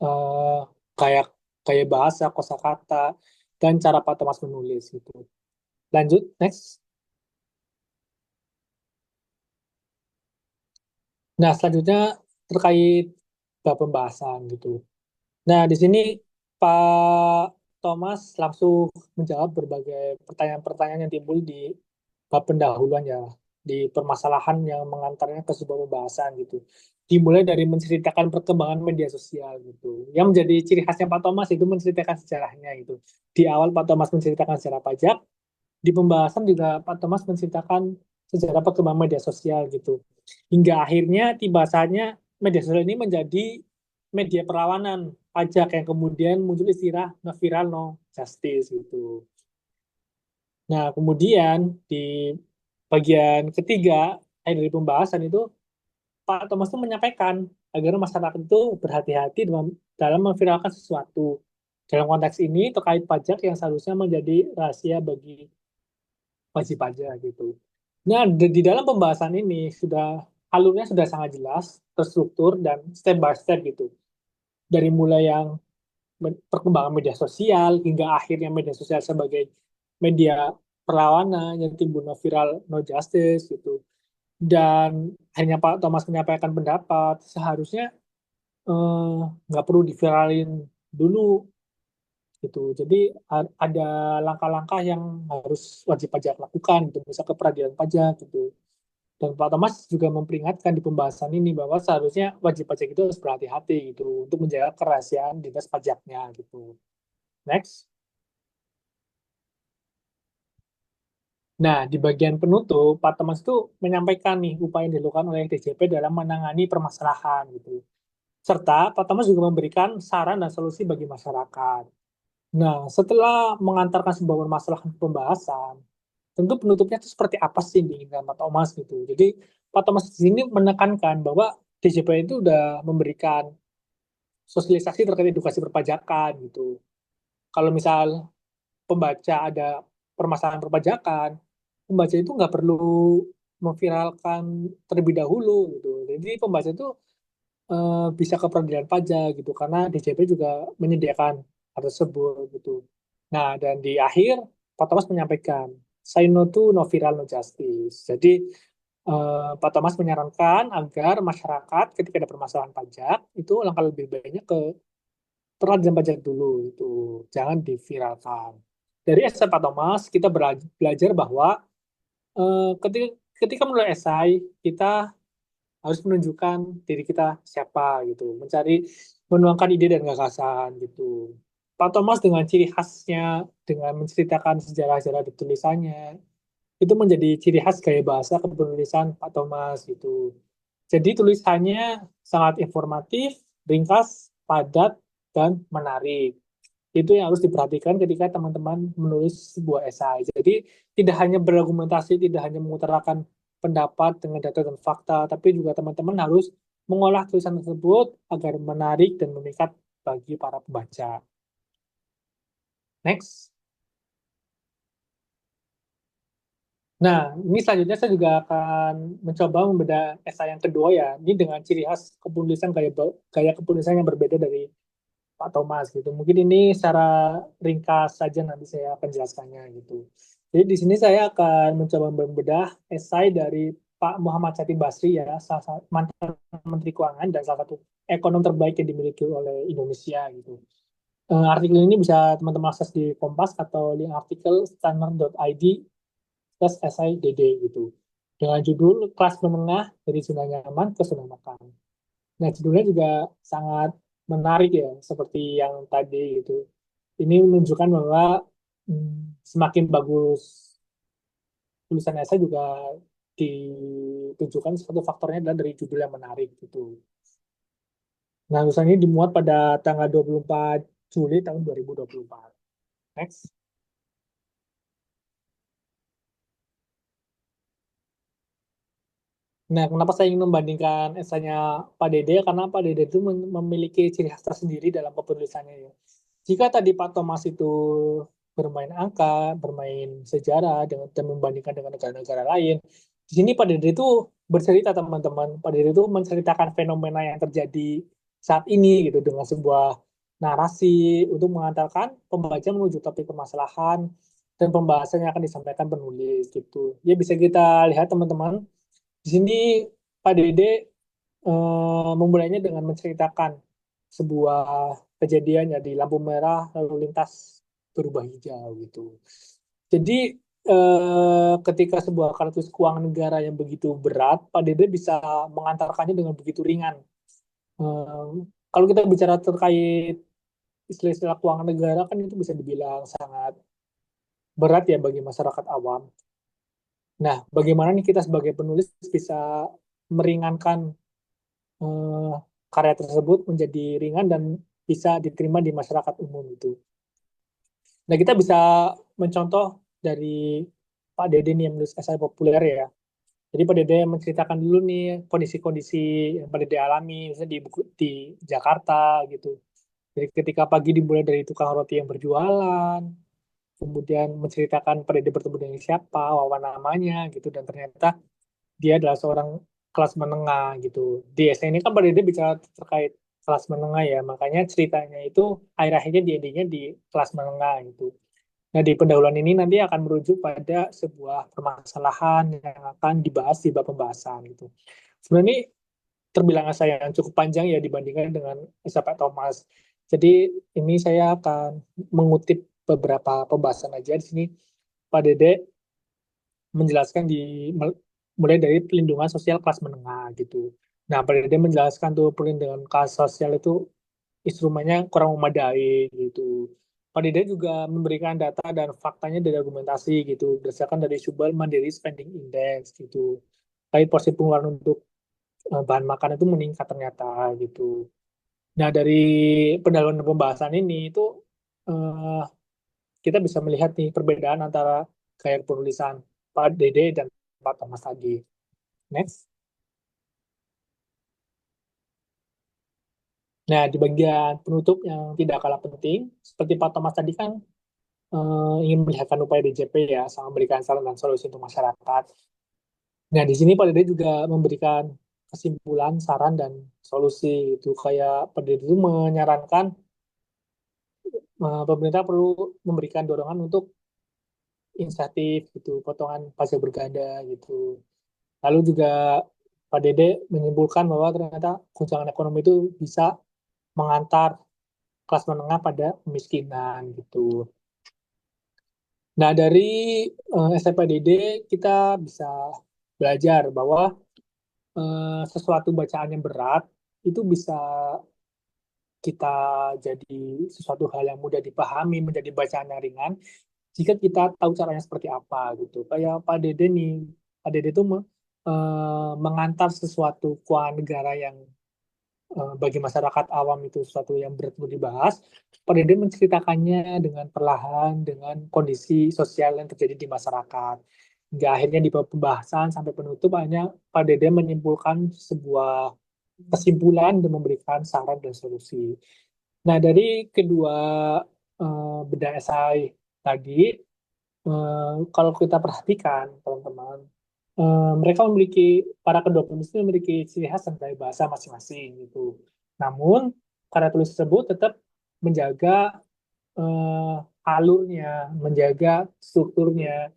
eh, gaya gaya bahasa, kosakata, dan cara Pak Thomas menulis gitu. Lanjut, next. Nah, selanjutnya terkait bab pembahasan gitu. Nah, di sini Pak Thomas langsung menjawab berbagai pertanyaan-pertanyaan yang timbul di bab pendahuluan ya, di permasalahan yang mengantarnya ke sebuah pembahasan gitu. Dimulai dari menceritakan perkembangan media sosial gitu. Yang menjadi ciri khasnya Pak Thomas itu menceritakan sejarahnya gitu. Di awal Pak Thomas menceritakan sejarah pajak, di pembahasan juga Pak Thomas menceritakan sejarah perkembangan media sosial gitu. Hingga akhirnya tiba saatnya media sosial ini menjadi media perlawanan pajak yang kemudian muncul istilah no viral no justice gitu. Nah, kemudian di bagian ketiga dari pembahasan itu Pak Thomas itu menyampaikan agar masyarakat itu berhati-hati dalam memviralkan sesuatu. Dalam konteks ini terkait pajak yang seharusnya menjadi rahasia bagi wajib pajak gitu. Nah, di dalam pembahasan ini sudah alurnya sudah sangat jelas, terstruktur dan step by step gitu. Dari mulai yang perkembangan media sosial hingga akhirnya media sosial sebagai media perlawanan yang timbul no viral no justice gitu. Dan hanya Pak Thomas menyampaikan pendapat seharusnya nggak perlu diviralin dulu gitu. Jadi ada langkah-langkah yang harus wajib pajak lakukan gitu, misal ke peradilan pajak gitu. Dan Pak Thomas juga memperingatkan di pembahasan ini bahwa seharusnya wajib pajak itu harus berhati-hati gitu untuk menjaga kerahasiaan dinas pajaknya gitu. Next. Nah, di bagian penutup, Pak Thomas itu menyampaikan nih upaya yang dilakukan oleh DJP dalam menangani permasalahan gitu. Serta Pak Thomas juga memberikan saran dan solusi bagi masyarakat. Nah, setelah mengantarkan sebuah permasalahan ke pembahasan, tentu penutupnya itu seperti apa sih yang diinginkan Pak Thomas gitu. Jadi Pak Thomas di sini menekankan bahwa DJP itu udah memberikan sosialisasi terkait edukasi perpajakan gitu. Kalau misal pembaca ada permasalahan perpajakan, pembaca itu nggak perlu memviralkan terlebih dahulu gitu. Jadi pembaca itu bisa ke peradilan pajak gitu karena DJP juga menyediakan hal tersebut gitu. Nah, dan di akhir Pak Thomas menyampaikan say no to no viral no justice. Jadi Pak Thomas menyarankan agar masyarakat ketika ada permasalahan pajak itu langkah lebih baiknya ke peradilan pajak dulu itu, jangan diviralkan. Dari esai Pak Thomas kita belajar bahwa ketika ketika menulis esai kita harus menunjukkan diri kita siapa gitu, menuangkan ide dan gagasan gitu. Pak Thomas dengan ciri khasnya dengan menceritakan sejarah-sejarah di tulisannya itu menjadi ciri khas gaya bahasa kepenulisan Pak Thomas gitu. Jadi tulisannya sangat informatif, ringkas, padat, dan menarik. Itu yang harus diperhatikan ketika teman-teman menulis sebuah esai. Jadi tidak hanya berargumentasi, tidak hanya mengutarakan pendapat dengan data dan fakta, tapi juga teman-teman harus mengolah tulisan tersebut agar menarik dan memikat bagi para pembaca. Next. Nah, ini selanjutnya saya juga akan mencoba membedah esai yang kedua ya. Ini dengan ciri khas kepenulisan gaya kepenulisan yang berbeda dari Pak Thomas gitu. Mungkin ini secara ringkas saja nanti saya akan jelaskannya gitu. Jadi di sini saya akan mencoba membedah esai dari Pak Muhammad Chatib Basri ya, mantan Menteri Keuangan dan salah satu ekonom terbaik yang dimiliki oleh Indonesia gitu. Artikel ini bisa teman-teman akses di Kompas atau link artikel standard.id plus esai DD gitu. Dengan judul kelas menengah dari zona nyaman ke zona makan. Nah, judulnya juga sangat menarik ya, seperti yang tadi gitu. Ini menunjukkan bahwa semakin bagus tulisan esai juga ditunjukkan satu faktornya adalah dari judul yang menarik gitu. Nah, tulisan ini dimuat pada tanggal 24 Juli tahun 2024. Next. Nah, kenapa saya ingin membandingkan esainya Pak Dede? Karena Pak Dede itu memiliki ciri khas tersendiri dalam penulisannya ya. Jika tadi Pak Thomas itu bermain angka, bermain sejarah dengan dan membandingkan dengan negara-negara lain, di sini Pak Dede itu bercerita teman-teman. Pak Dede itu menceritakan fenomena yang terjadi saat ini gitu dengan sebuah narasi untuk mengantarkan pembaca menuju topik permasalahan dan pembahasan yang akan disampaikan penulis gitu. Ya bisa kita lihat teman-teman di sini Pak Dede memulainya dengan menceritakan sebuah kejadian ya di lampu merah lalu lintas berubah hijau gitu. Jadi ketika sebuah kartus keuangan negara yang begitu berat, Pak Dede bisa mengantarkannya dengan begitu ringan. Eh, Kalau kita bicara terkait istilah-istilah keuangan negara kan itu bisa dibilang sangat berat ya bagi masyarakat awam. Nah, bagaimana nih kita sebagai penulis bisa meringankan eh, karya tersebut menjadi ringan dan bisa diterima di masyarakat umum itu. Nah, kita bisa mencontoh dari Pak Dede nih yang menulis esai populer ya. Jadi Pak Dede menceritakan dulu nih kondisi-kondisi yang Pak Dede alami, misalnya di Jakarta gitu. Jadi ketika pagi dimulai dari tukang roti yang berjualan, kemudian menceritakan Pak Dede bertemu dengan siapa, wawan namanya gitu, dan ternyata dia adalah seorang kelas menengah gitu. Di essay ini kan Pak Dede bicara terkait kelas menengah ya, makanya ceritanya itu akhir-akhirnya di endingnya di kelas menengah gitu. Nah, di pendahuluan ini nanti akan merujuk pada sebuah permasalahan yang akan dibahas di bab pembahasan gitu. Sebenarnya ini terbilang saya yang cukup panjang ya dibandingkan dengan Isaac Thomas. Jadi ini saya akan mengutip beberapa pembahasan aja di sini. Pak Dede menjelaskan mulai dari perlindungan sosial kelas menengah gitu. Nah, Pak Dede menjelaskan tuh perlindungan kelas sosial itu instrumennya kurang memadai gitu. Pak Dede juga memberikan data dan faktanya dari argumentasi gitu, berdasarkan dari sumber Mandiri Spending Index gitu. Kayak porsi pengeluaran untuk bahan makan itu meningkat ternyata gitu. Nah, dari pendalaman pembahasan ini itu eh, kita bisa melihat nih perbedaan antara gaya penulisan Pak Dede dan Pak Thomas tadi. Next. Nah, di bagian penutup yang tidak kalah penting, seperti Pak Thomas tadi kan ingin melihatkan upaya DJP ya, sama memberikan saran dan solusi untuk masyarakat. Nah, di sini Pak Dede juga memberikan kesimpulan, saran, dan solusi. Itu kayak Pak Dede itu menyarankan pemerintah perlu memberikan dorongan untuk insentif gitu, potongan pajak berganda gitu. Lalu juga Pak Dede menyimpulkan bahwa ternyata guncangan ekonomi itu bisa mengantar kelas menengah pada kemiskinan gitu. Nah, dari STPDD kita bisa belajar bahwa sesuatu bacaan yang berat itu bisa kita jadi sesuatu hal yang mudah dipahami menjadi bacaan yang ringan jika kita tahu caranya seperti apa gitu. Kayak Pak Dede nih, Pak Dede itu mengantar sesuatu keuangan negara yang bagi masyarakat awam itu sesuatu yang berat untuk dibahas. Pak Dede menceritakannya dengan perlahan, dengan kondisi sosial yang terjadi di masyarakat. Hingga akhirnya di pembahasan sampai penutup hanya Pak Dede menyimpulkan sebuah kesimpulan dan memberikan saran dan solusi. Nah, dari kedua beda esai tadi, kalau kita perhatikan, teman-teman, mereka memiliki, para kedua penulis ini memiliki ciri khas dan gaya bahasa masing-masing gitu. Namun, karya tulis tersebut tetap menjaga alurnya, menjaga strukturnya,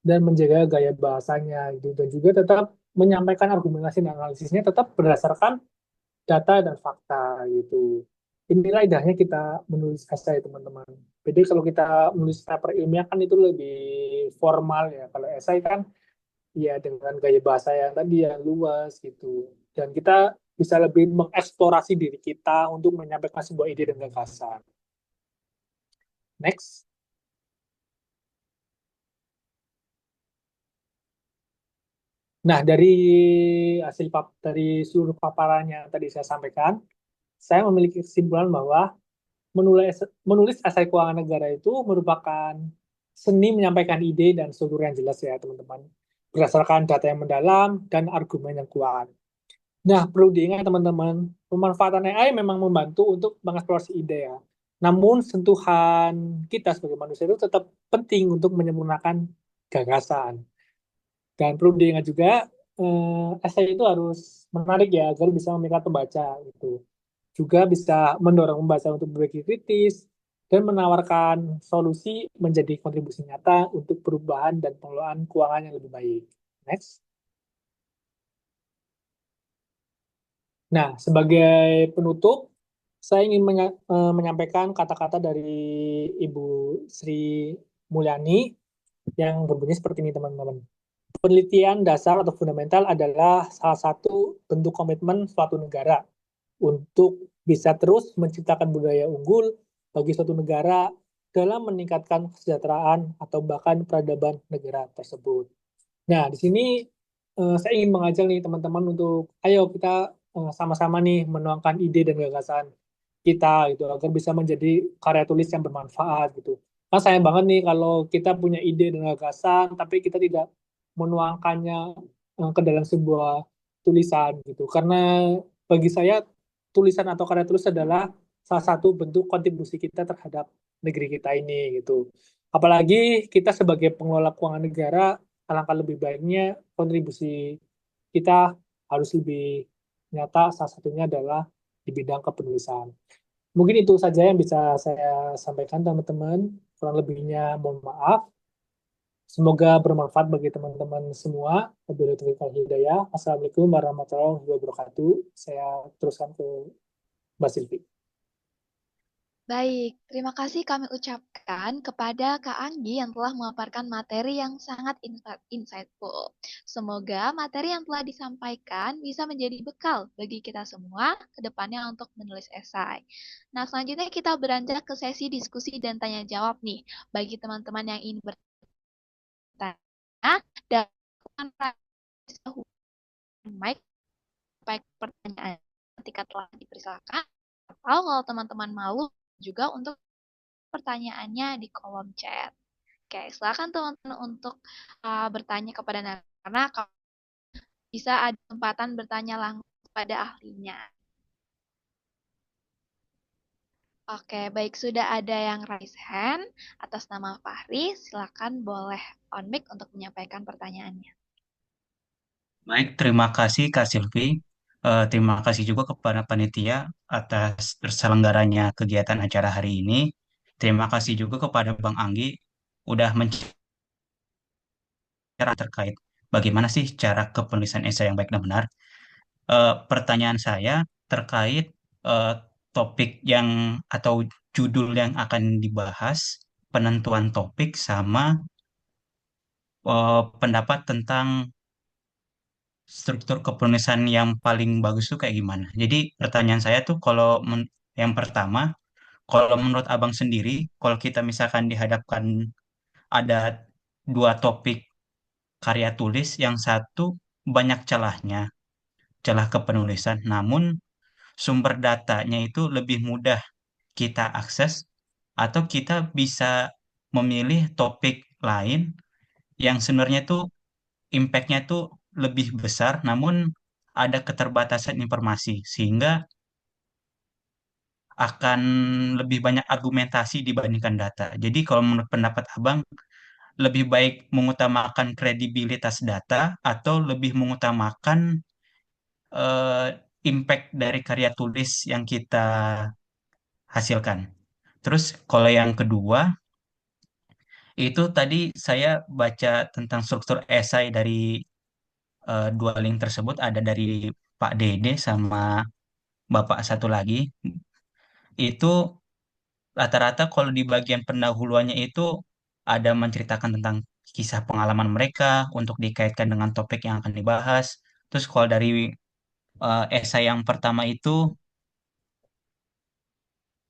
dan menjaga gaya bahasanya gitu. Dan juga tetap menyampaikan argumentasi dan analisisnya tetap berdasarkan data dan fakta gitu. Inilah indahnya kita menulis esai teman-teman. Jadi kalau kita menulis paper ilmiah kan itu lebih formal ya. Kalau esai kan ya dengan gaya bahasa yang tadi yang luas gitu. Dan kita bisa lebih mengeksplorasi diri kita untuk menyampaikan sebuah ide dan gagasan. Next. Nah, dari seluruh paparan yang tadi saya sampaikan, saya memiliki kesimpulan bahwa menulis esai keuangan negara itu merupakan seni menyampaikan ide dan struktur yang jelas ya, teman-teman. Berdasarkan data yang mendalam dan argumen yang kuat. Nah, perlu diingat teman-teman, pemanfaatan AI memang membantu untuk mengeksplorasi ide ya. Namun, sentuhan kita sebagai manusia itu tetap penting untuk menyempurnakan gagasan. Dan perlu diingat juga, essay itu harus menarik ya, agar bisa memikat pembaca gitu. Juga bisa mendorong pembaca untuk berpikir kritis dan menawarkan solusi menjadi kontribusi nyata untuk perubahan dan pengelolaan keuangan yang lebih baik. Next. Nah, sebagai penutup, saya ingin menyampaikan kata-kata dari Ibu Sri Mulyani yang berbunyi seperti ini, teman-teman. Penelitian dasar atau fundamental adalah salah satu bentuk komitmen suatu negara untuk bisa terus menciptakan budaya unggul bagi suatu negara dalam meningkatkan kesejahteraan atau bahkan peradaban negara tersebut. Nah, di sini saya ingin mengajak nih teman-teman untuk ayo kita sama-sama nih menuangkan ide dan gagasan kita gitu agar bisa menjadi karya tulis yang bermanfaat gitu. Kan sayang banget nih kalau kita punya ide dan gagasan tapi kita tidak menuangkannya ke dalam sebuah tulisan gitu. Karena bagi saya tulisan atau karya tulis adalah salah satu bentuk kontribusi kita terhadap negeri kita ini gitu. Apalagi kita sebagai pengelola keuangan negara, alangkah lebih baiknya kontribusi kita harus lebih nyata, salah satunya adalah di bidang kepenulisan. Mungkin itu saja yang bisa saya sampaikan teman-teman. Kurang lebihnya mohon maaf. Semoga bermanfaat bagi teman-teman semua. Wabillahi taufiq wal hidayah. Assalamualaikum warahmatullahi wabarakatuh. Saya teruskan ke Mbak Silvi. Baik, terima kasih kami ucapkan kepada Kak Anggi yang telah memaparkan materi yang sangat insightful. Semoga materi yang telah disampaikan bisa menjadi bekal bagi kita semua ke depannya untuk menulis esai. Nah, selanjutnya kita beranjak ke sesi diskusi dan tanya jawab nih. Bagi teman-teman yang ingin bertanya, dan mic baik pertanyaan ketika telah dipersilakan, atau kalau teman-teman malu juga untuk pertanyaannya di kolom chat. Oke, silakan teman-teman untuk bertanya kepada karena bisa ada kesempatan bertanya langsung pada ahlinya. Oke, baik sudah ada yang raise hand atas nama Fahri, silakan boleh on mic untuk menyampaikan pertanyaannya. Baik, terima kasih Kak Silvi. Terima kasih juga kepada panitia atas terselenggaranya kegiatan acara hari ini. Terima kasih juga kepada Bang Anggi udah mencerah terkait bagaimana sih cara kepenulisan esai yang baik dan benar. Pertanyaan saya terkait eh, topik yang atau judul yang akan dibahas, penentuan topik sama pendapat tentang struktur kepenulisan yang paling bagus tuh kayak gimana? Jadi pertanyaan saya tuh yang pertama, kalau menurut Abang sendiri, kalau kita misalkan dihadapkan ada dua topik karya tulis, yang satu banyak celahnya, celah kepenulisan, namun sumber datanya itu lebih mudah kita akses, atau kita bisa memilih topik lain yang sebenarnya tuh impact-nya tuh lebih besar, namun ada keterbatasan informasi, sehingga akan lebih banyak argumentasi dibandingkan data. Jadi kalau menurut pendapat Abang, lebih baik mengutamakan kredibilitas data atau lebih mengutamakan eh, impact dari karya tulis yang kita hasilkan. Terus kalau yang kedua, itu tadi saya baca tentang struktur esai dari dua link tersebut, ada dari Pak Dede sama Bapak satu lagi. Itu rata-rata kalau di bagian pendahuluannya itu ada menceritakan tentang kisah pengalaman mereka untuk dikaitkan dengan topik yang akan dibahas. Terus kalau dari esai yang pertama itu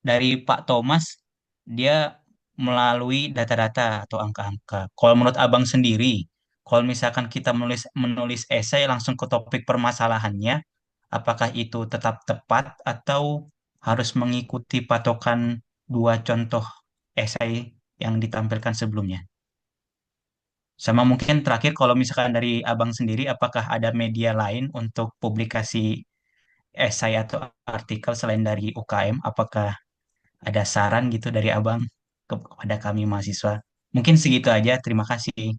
dari Pak Thomas, dia melalui data-data atau angka-angka. Kalau menurut Abang sendiri, kalau misalkan kita menulis esai langsung ke topik permasalahannya, apakah itu tetap tepat atau harus mengikuti patokan dua contoh esai yang ditampilkan sebelumnya? Sama mungkin terakhir kalau misalkan dari Abang sendiri, apakah ada media lain untuk publikasi esai atau artikel selain dari UKM? Apakah ada saran gitu dari Abang kepada kami mahasiswa? Mungkin segitu aja. Terima kasih.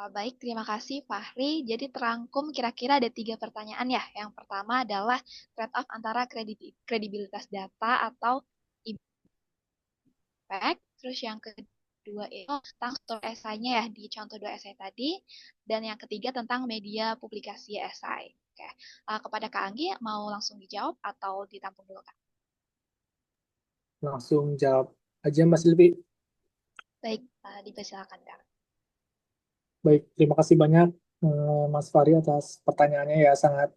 Baik, terima kasih Fahri. Jadi terangkum kira-kira ada tiga pertanyaan ya. Yang pertama adalah trade-off antara kredibilitas data atau impact. Terus yang kedua itu tentang struktur esainya ya di contoh dua esai tadi. Dan yang ketiga tentang media publikasi esai. Oke, kepada Kak Anggi mau langsung dijawab atau ditampung dulu Kak? Langsung jawab aja Mas Silvi. Baik, dipersilakan Kak. Baik, terima kasih banyak Mas Fahri atas pertanyaannya ya, sangat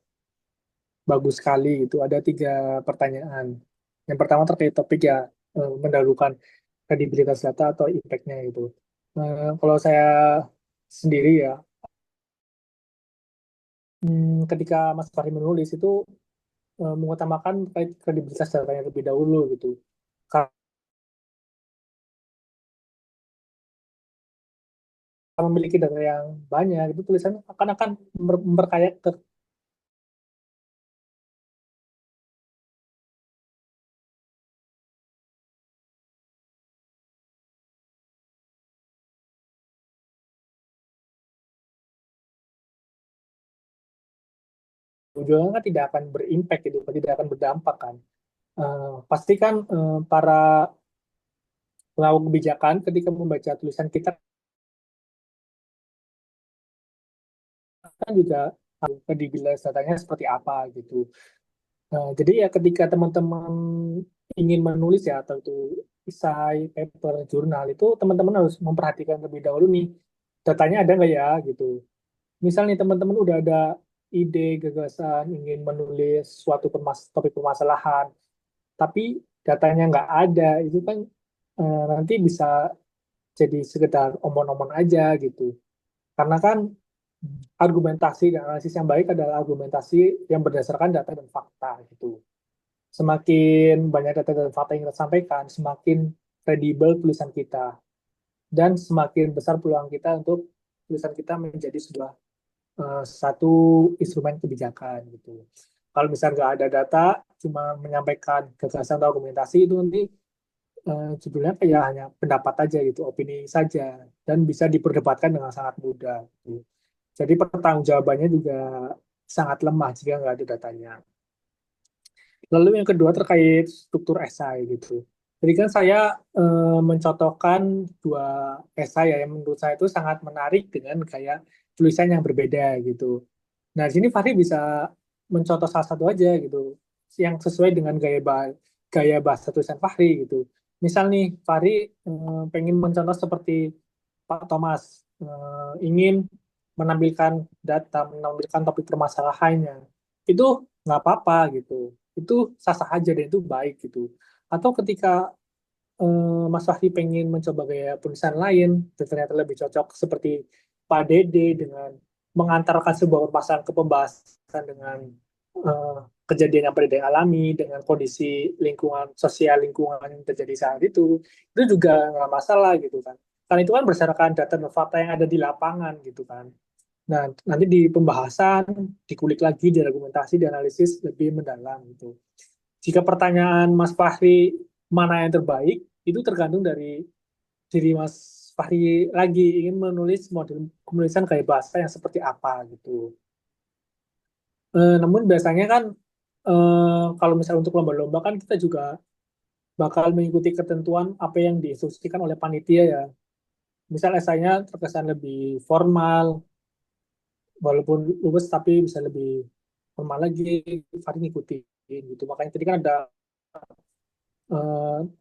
bagus sekali itu. Ada tiga pertanyaan. Yang pertama terkait topik ya, mendahulukan kredibilitas data atau impact-nya itu. Kalau saya sendiri ya, ketika Mas Fahri menulis itu mengutamakan terkait kredibilitas datanya terlebih dahulu gitu. Karena memiliki data yang banyak, itu tulisan akan memperkaya tujuannya kan tidak akan berimpact gitu, tidak akan berdampak kan. Pastikan para pengawal kebijakan ketika membaca tulisan kita kan juga kredibilitas datanya seperti apa gitu. Jadi ya ketika teman-teman ingin menulis ya atau itu esai, paper, jurnal itu teman-teman harus memperhatikan terlebih dahulu nih datanya ada nggak ya gitu. Misal nih teman-teman udah ada ide, gagasan, ingin menulis suatu topik permasalahan, tapi datanya nggak ada, itu kan nanti bisa jadi sekedar omon-omon aja gitu. Karena kan argumentasi dan analisis yang baik adalah argumentasi yang berdasarkan data dan fakta gitu. Semakin banyak data dan fakta yang kita sampaikan, semakin kredibel tulisan kita dan semakin besar peluang kita untuk tulisan kita menjadi sebuah satu instrumen kebijakan gitu. Kalau misalnya nggak ada data, cuma menyampaikan gagasan atau argumentasi itu nanti judulnya kayak hanya pendapat aja gitu, opini saja, dan bisa diperdebatkan dengan sangat mudah. Gitu. Jadi pertanggungjawabannya juga sangat lemah jika nggak ada datanya. Lalu yang kedua terkait struktur esai gitu. Jadi kan saya mencontohkan dua esai ya, yang menurut saya itu sangat menarik dengan gaya tulisan yang berbeda gitu. Nah, di sini Fahri bisa mencontoh salah satu aja gitu, yang sesuai dengan gaya bahasa tulisan Fahri gitu. Misal nih, Fahri pengen mencontoh seperti Pak Thomas ingin menampilkan topik permasalahannya, itu nggak apa-apa gitu. Itu sah-sah aja dan itu baik gitu. Atau ketika Mas Fahri pengen mencoba gaya tulisan lain dan ternyata lebih cocok seperti Pak Dede dengan mengantarkan sebuah permasalahan ke pembahasan dengan eh, kejadian yang Pak Dede alami dengan kondisi lingkungan sosial lingkungan yang terjadi saat itu juga nggak masalah gitu kan. Karena itu kan berdasarkan data dan fakta yang ada di lapangan gitu kan. Nah, nanti di pembahasan dikulik lagi, diargumentasi, dianalisis lebih mendalam gitu. Jika pertanyaan Mas Fahri mana yang terbaik, itu tergantung dari diri Mas Fahri lagi ingin menulis model penulisan gaya bahasa yang seperti apa gitu. Namun biasanya kan kalau misalnya untuk lomba-lomba kan kita juga bakal mengikuti ketentuan apa yang diinstruksikan oleh panitia ya. Misal esainya terkesan lebih formal, walaupun luwes tapi bisa lebih formal lagi, Fahri ngikutin gitu. Makanya tadi kan ada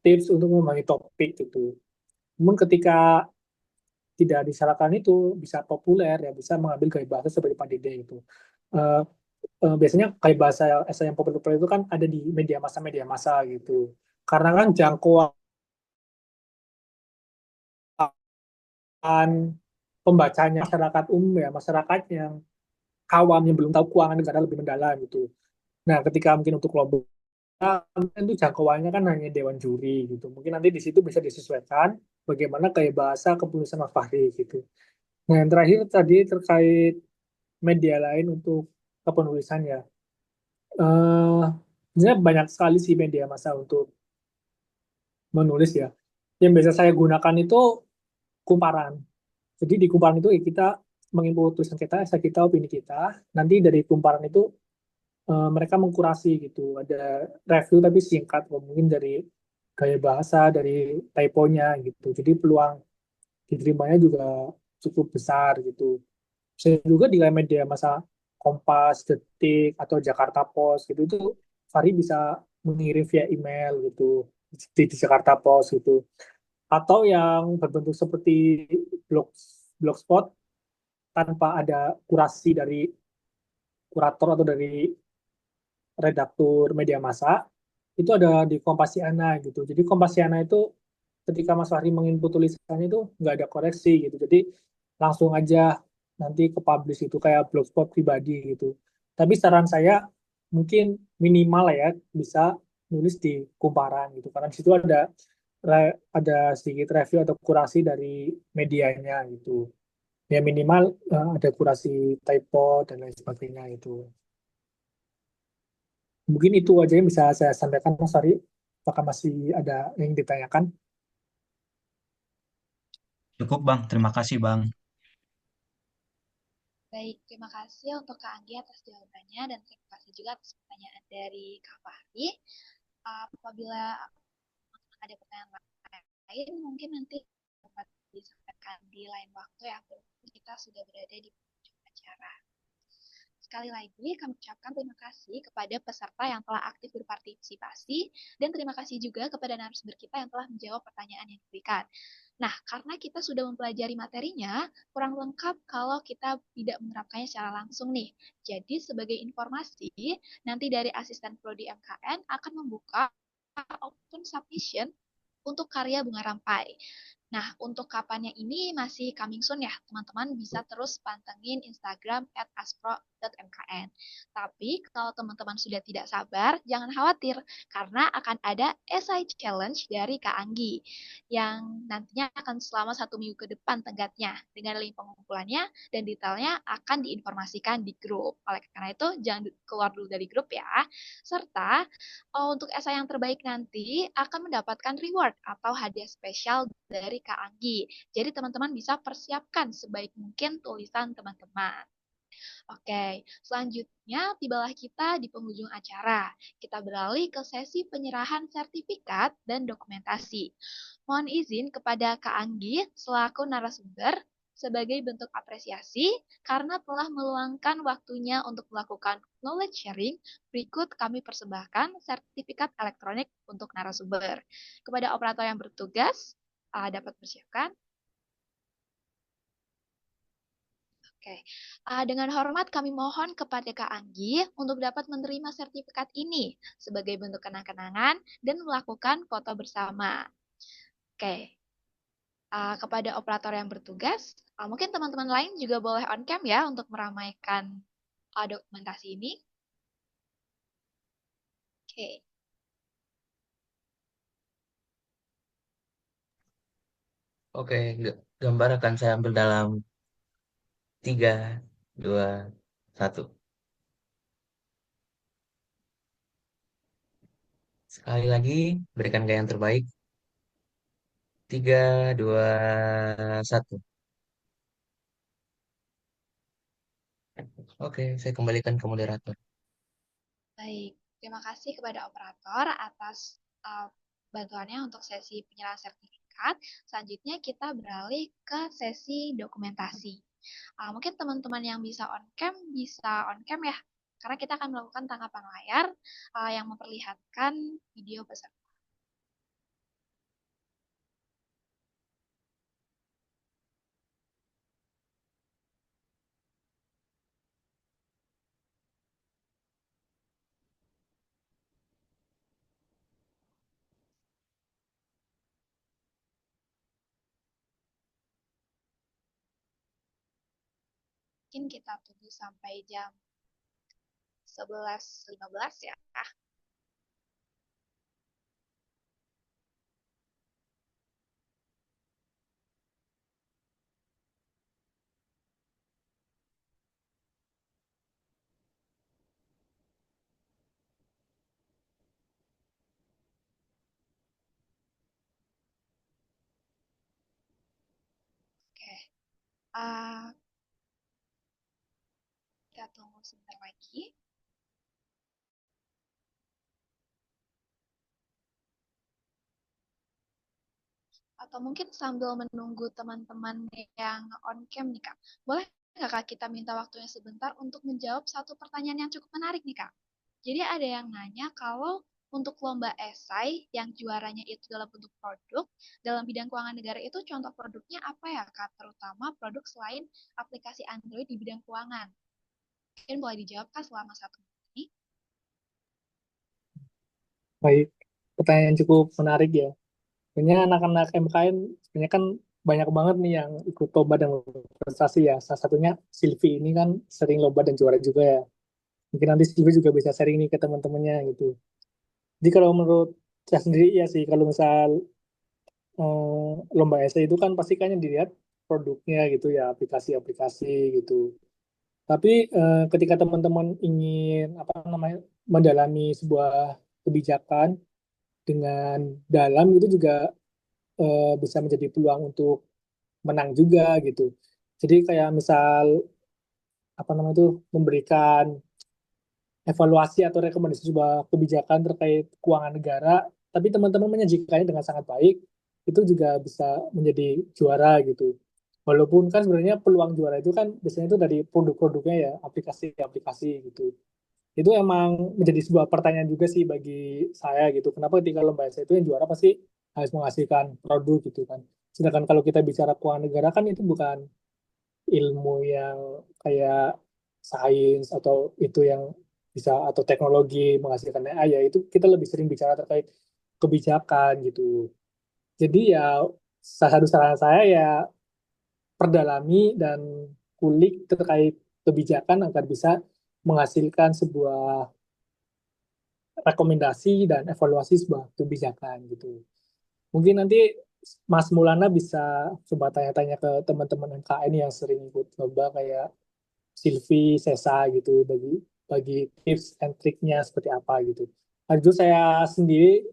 tips untuk memahami topik gitu. Namun ketika tidak disyaratkan itu bisa populer ya bisa mengambil gaya bahasa seperti Pak Dede itu. Eh, Biasanya gaya bahasa esai yang populer itu kan ada di media massa gitu. Karena kan jangkauan pembacanya masyarakat umum ya masyarakat yang awam yang belum tahu keuangan negara lebih mendalam gitu. Nah, ketika mungkin untuk lomba itu jangkauannya kan hanya dewan juri gitu. Mungkin nanti di situ bisa disesuaikan bagaimana gaya bahasa keputusan Mas Fahri gitu. Nah, yang terakhir tadi terkait media lain untuk kepenulisan ya. Eh, Sebenarnya banyak sekali sih media massa untuk menulis ya. Yang biasa saya gunakan itu kumparan. Jadi di kumparan itu ya kita menginput tulisan kita, esai kita, opini kita. Nanti dari kumparan itu mereka mengkurasi gitu. Ada review tapi singkat, mungkin dari gaya bahasa, dari typonya gitu. Jadi peluang diterimanya juga cukup besar gitu. Saya juga di media masa Kompas, Detik, atau Jakarta Post gitu itu Fahri bisa mengirim via email gitu di Jakarta Post gitu. Atau yang berbentuk seperti blog blogspot tanpa ada kurasi dari kurator atau dari redaktur media massa itu ada di Kompasiana gitu. Jadi Kompasiana itu ketika Mas Fahri menginput tulisannya itu nggak ada koreksi gitu. Jadi langsung aja nanti ke publish itu kayak blogspot pribadi gitu. Tapi saran saya mungkin minimal ya bisa nulis di kumparan gitu. Karena di situ ada sedikit review atau kurasi dari medianya gitu. Ya minimal ada kurasi typo dan lain sebagainya itu. Mungkin itu aja yang bisa saya sampaikan, Mas Ari. Apakah masih ada yang ditanyakan? Cukup Bang, terima kasih Bang. Baik, terima kasih untuk Kak Anggi atas jawabannya dan terima kasih juga atas pertanyaan dari Kak Fahri. Apabila ada pertanyaan lain, mungkin nanti dapat disampaikan di lain waktu ya, kita sudah berada di penghujung acara. sekali lagi kami ucapkan terima kasih kepada peserta yang telah aktif berpartisipasi dan terima kasih juga kepada narasumber kita yang telah menjawab pertanyaan yang diberikan. Nah, karena kita sudah mempelajari materinya, kurang lengkap kalau kita tidak menerapkannya secara langsung nih. Jadi, sebagai informasi, nanti dari asisten prodi MKN akan membuka open submission untuk karya bunga rampai. Nah, untuk kapannya ini masih coming soon ya, teman-teman bisa terus pantengin Instagram @aspro.mkn. Tapi kalau teman-teman sudah tidak sabar, jangan khawatir, karena akan ada essay challenge dari Kak Anggi, yang nantinya akan selama 1 minggu ke depan tenggatnya, dengan link pengumpulannya dan detailnya akan diinformasikan di grup. Oleh karena itu, jangan keluar dulu dari grup ya. Serta, untuk essay yang terbaik nanti akan mendapatkan reward atau hadiah spesial dari Kak Anggi. Jadi teman-teman bisa persiapkan sebaik mungkin tulisan teman-teman. Oke, selanjutnya tibalah kita di penghujung acara. Kita beralih ke sesi penyerahan sertifikat dan dokumentasi. Mohon izin kepada Kak Anggi selaku narasumber sebagai bentuk apresiasi karena telah meluangkan waktunya untuk melakukan knowledge sharing, berikut kami persembahkan sertifikat elektronik untuk narasumber. Kepada operator yang bertugas, dapat persiapkan. Oke, dengan hormat kami mohon kepada Kak Anggi untuk dapat menerima sertifikat ini sebagai bentuk kenang-kenangan dan melakukan foto bersama. Oke, kepada operator yang bertugas, mungkin teman-teman lain juga boleh on cam ya untuk meramaikan dokumentasi ini. Oke. Oke, gambar akan saya ambil dalam 3, 2, 1. Sekali lagi, berikan gaya yang terbaik. 3, 2, 1. Oke, saya kembalikan ke moderator. Baik, terima kasih kepada operator atas bantuannya untuk sesi penyerahan sertifikat. Selanjutnya kita beralih ke sesi dokumentasi. Mungkin teman-teman yang bisa on cam ya, karena kita akan melakukan tangkapan layar yang memperlihatkan video peserta. Mungkin kita tunggu sampai jam 11.15 ya. Oke, kita tunggu sebentar lagi. Atau mungkin sambil menunggu teman-teman yang on cam nih Kak, boleh nggak Kak kita minta waktunya sebentar untuk menjawab satu pertanyaan yang cukup menarik nih Kak. Jadi ada yang nanya kalau untuk lomba esai yang juaranya itu dalam bentuk produk, dalam bidang keuangan negara itu contoh produknya apa ya Kak? Terutama produk selain aplikasi Android di bidang keuangan. Mungkin boleh dijawab Kak selama 1 menit ini. Baik, pertanyaan yang cukup menarik ya. Sebenarnya anak-anak MKN sebenarnya kan banyak banget nih yang ikut lomba dan prestasi ya. Salah satunya Silvi ini kan sering lomba dan juara juga ya. Mungkin nanti Silvi juga bisa sharing nih ke teman-temannya gitu. Jadi kalau menurut saya sendiri ya sih, kalau misal lomba essay itu kan pasti kan yang dilihat produknya gitu ya, aplikasi-aplikasi gitu. Tapi ketika teman-teman ingin apa namanya mendalami sebuah kebijakan dengan dalam itu juga bisa menjadi peluang untuk menang juga gitu. Jadi kayak misal apa namanya itu memberikan evaluasi atau rekomendasi sebuah kebijakan terkait keuangan negara, tapi teman-teman menyajikannya dengan sangat baik, itu juga bisa menjadi juara gitu. Walaupun kan sebenarnya peluang juara itu kan biasanya itu dari produk-produknya ya, aplikasi-aplikasi gitu. Itu emang menjadi sebuah pertanyaan juga sih bagi saya gitu. Kenapa ketika lomba essay itu yang juara pasti harus menghasilkan produk gitu kan. Sedangkan kalau kita bicara keuangan negara kan itu bukan ilmu yang kayak sains atau itu yang bisa atau teknologi menghasilkan AI ya itu kita lebih sering bicara terkait kebijakan gitu. Jadi ya salah satu saran saya ya perdalami dan kulik terkait kebijakan agar bisa menghasilkan sebuah rekomendasi dan evaluasi sebuah kebijakan gitu. Mungkin nanti Mas Mulana bisa coba tanya-tanya ke teman-teman MKN yang sering ikut lomba kayak Silvi, Sesa gitu bagi bagi tips and triknya seperti apa gitu. Nah, itu saya sendiri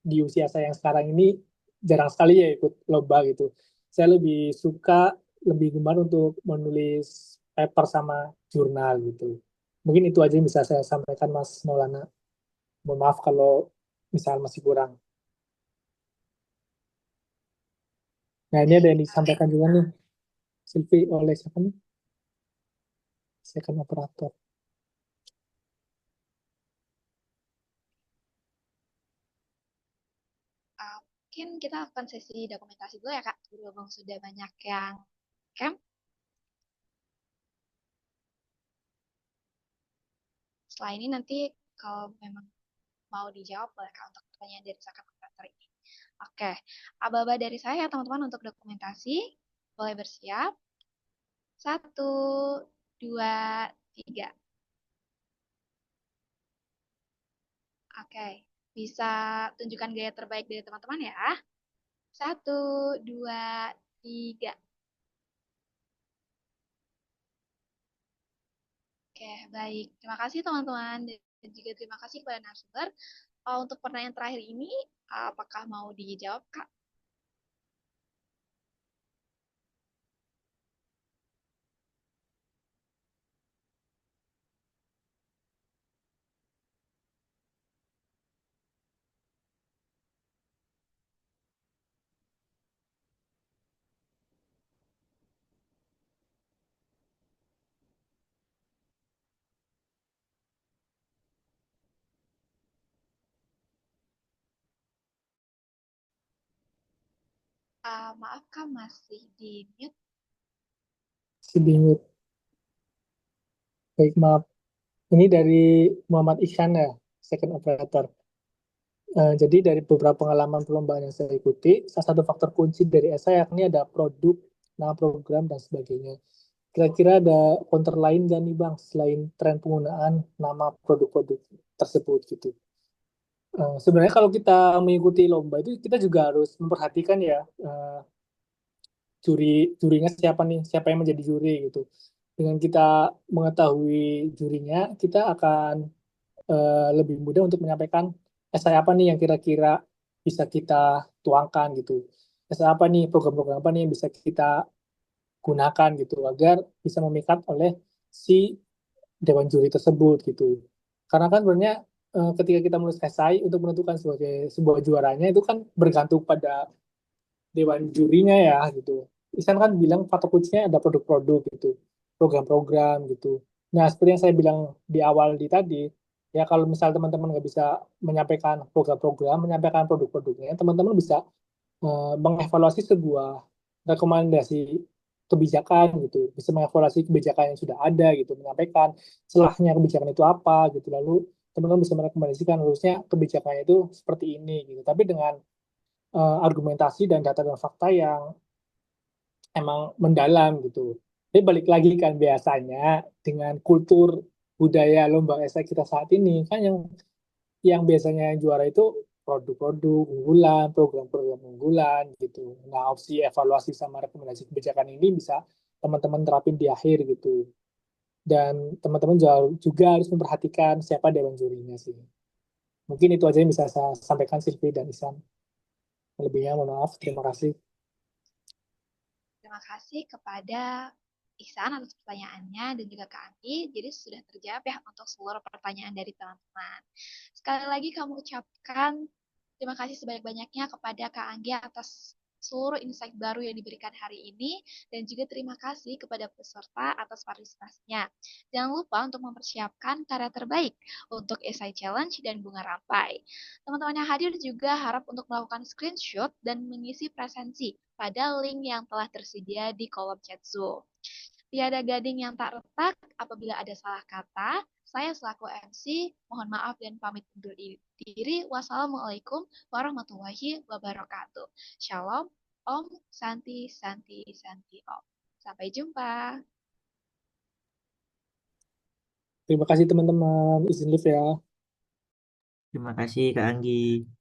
di usia saya yang sekarang ini jarang sekali ya ikut lomba gitu. Saya lebih suka, lebih gemar untuk menulis paper sama jurnal gitu. Mungkin itu aja yang bisa saya sampaikan Mas Maulana. Mohon maaf kalau misal masih kurang. Nah ini ada Baik, yang disampaikan juga nih, Silvi oleh siapa nih? Second operator. mungkin kita akan sesi dokumentasi dulu ya Kak, berhubung sudah banyak yang camp. Setelah ini nanti kalau memang mau dijawab boleh Kak untuk pertanyaan dari second operator ini. Oke, aba-aba dari saya teman-teman untuk dokumentasi. Boleh bersiap. Satu, dua, tiga. Oke, bisa tunjukkan gaya terbaik dari teman-teman ya. Satu, dua, tiga. Oke, baik. Terima kasih teman-teman. Dan juga terima kasih kepada narasumber. Untuk pertanyaan terakhir ini, apakah mau dijawab, Kak? Maaf, Kak, masih di mute. Si bingung. Baik, maaf. Ini dari Muhammad Ihsan ya, second operator. Jadi dari beberapa pengalaman perlombaan yang saya ikuti, salah satu faktor kunci dari esai yakni ada produk, nama program, dan sebagainya. Kira-kira ada counter lain gak nih Bang, selain tren penggunaan nama produk-produk tersebut gitu. Sebenarnya kalau kita mengikuti lomba itu kita juga harus memperhatikan ya jurinya siapa nih, siapa yang menjadi juri gitu. Dengan kita mengetahui jurinya, kita akan lebih mudah untuk menyampaikan esai apa nih yang kira-kira bisa kita tuangkan gitu. Esai apa nih, program-program apa nih yang bisa kita gunakan gitu agar bisa memikat oleh si dewan juri tersebut gitu. Karena kan sebenarnya ketika kita menulis esai untuk menentukan sebagai sebuah juaranya itu kan bergantung pada dewan jurinya ya gitu. Isan kan bilang faktor kuncinya ada produk-produk gitu, program-program gitu. Nah, seperti yang saya bilang di awal di tadi, ya kalau misal teman-teman nggak bisa menyampaikan program-program, menyampaikan produk-produknya, teman-teman bisa mengevaluasi sebuah rekomendasi kebijakan gitu, bisa mengevaluasi kebijakan yang sudah ada gitu, menyampaikan celahnya kebijakan itu apa gitu, lalu teman-teman bisa merekomendasikan harusnya kebijakannya itu seperti ini gitu. Tapi dengan argumentasi dan data dan fakta yang emang mendalam gitu. Tapi balik lagi kan biasanya dengan kultur budaya lomba esai kita saat ini kan yang biasanya yang juara itu produk-produk unggulan, program-program unggulan gitu. Nah, opsi evaluasi sama rekomendasi kebijakan ini bisa teman-teman terapin di akhir gitu. Dan teman-teman juga harus memperhatikan siapa dewan jurinya sih. Mungkin itu aja yang bisa saya sampaikan Silvi dan Isan. Lebihnya mohon maaf. Terima kasih. Terima kasih kepada Ihsan atas pertanyaannya dan juga Kak Anggi. Jadi sudah terjawab ya untuk seluruh pertanyaan dari teman-teman. Sekali lagi kami ucapkan terima kasih sebanyak-banyaknya kepada Kak Anggi atas seluruh insight baru yang diberikan hari ini, dan juga terima kasih kepada peserta atas partisipasinya. Jangan lupa untuk mempersiapkan karya terbaik untuk Essay Challenge dan Bunga Rampai. Teman-teman yang hadir juga harap untuk melakukan screenshot dan mengisi presensi pada link yang telah tersedia di kolom chat Zoom. Tiada gading yang tak retak apabila ada salah kata. Saya selaku MC, mohon maaf dan pamit undur diri. Wassalamualaikum warahmatullahi wabarakatuh. Shalom, Om, Santi, Santi, Santi, Om. Sampai jumpa. Terima kasih teman-teman. Izin live ya. Terima kasih Kak Anggi.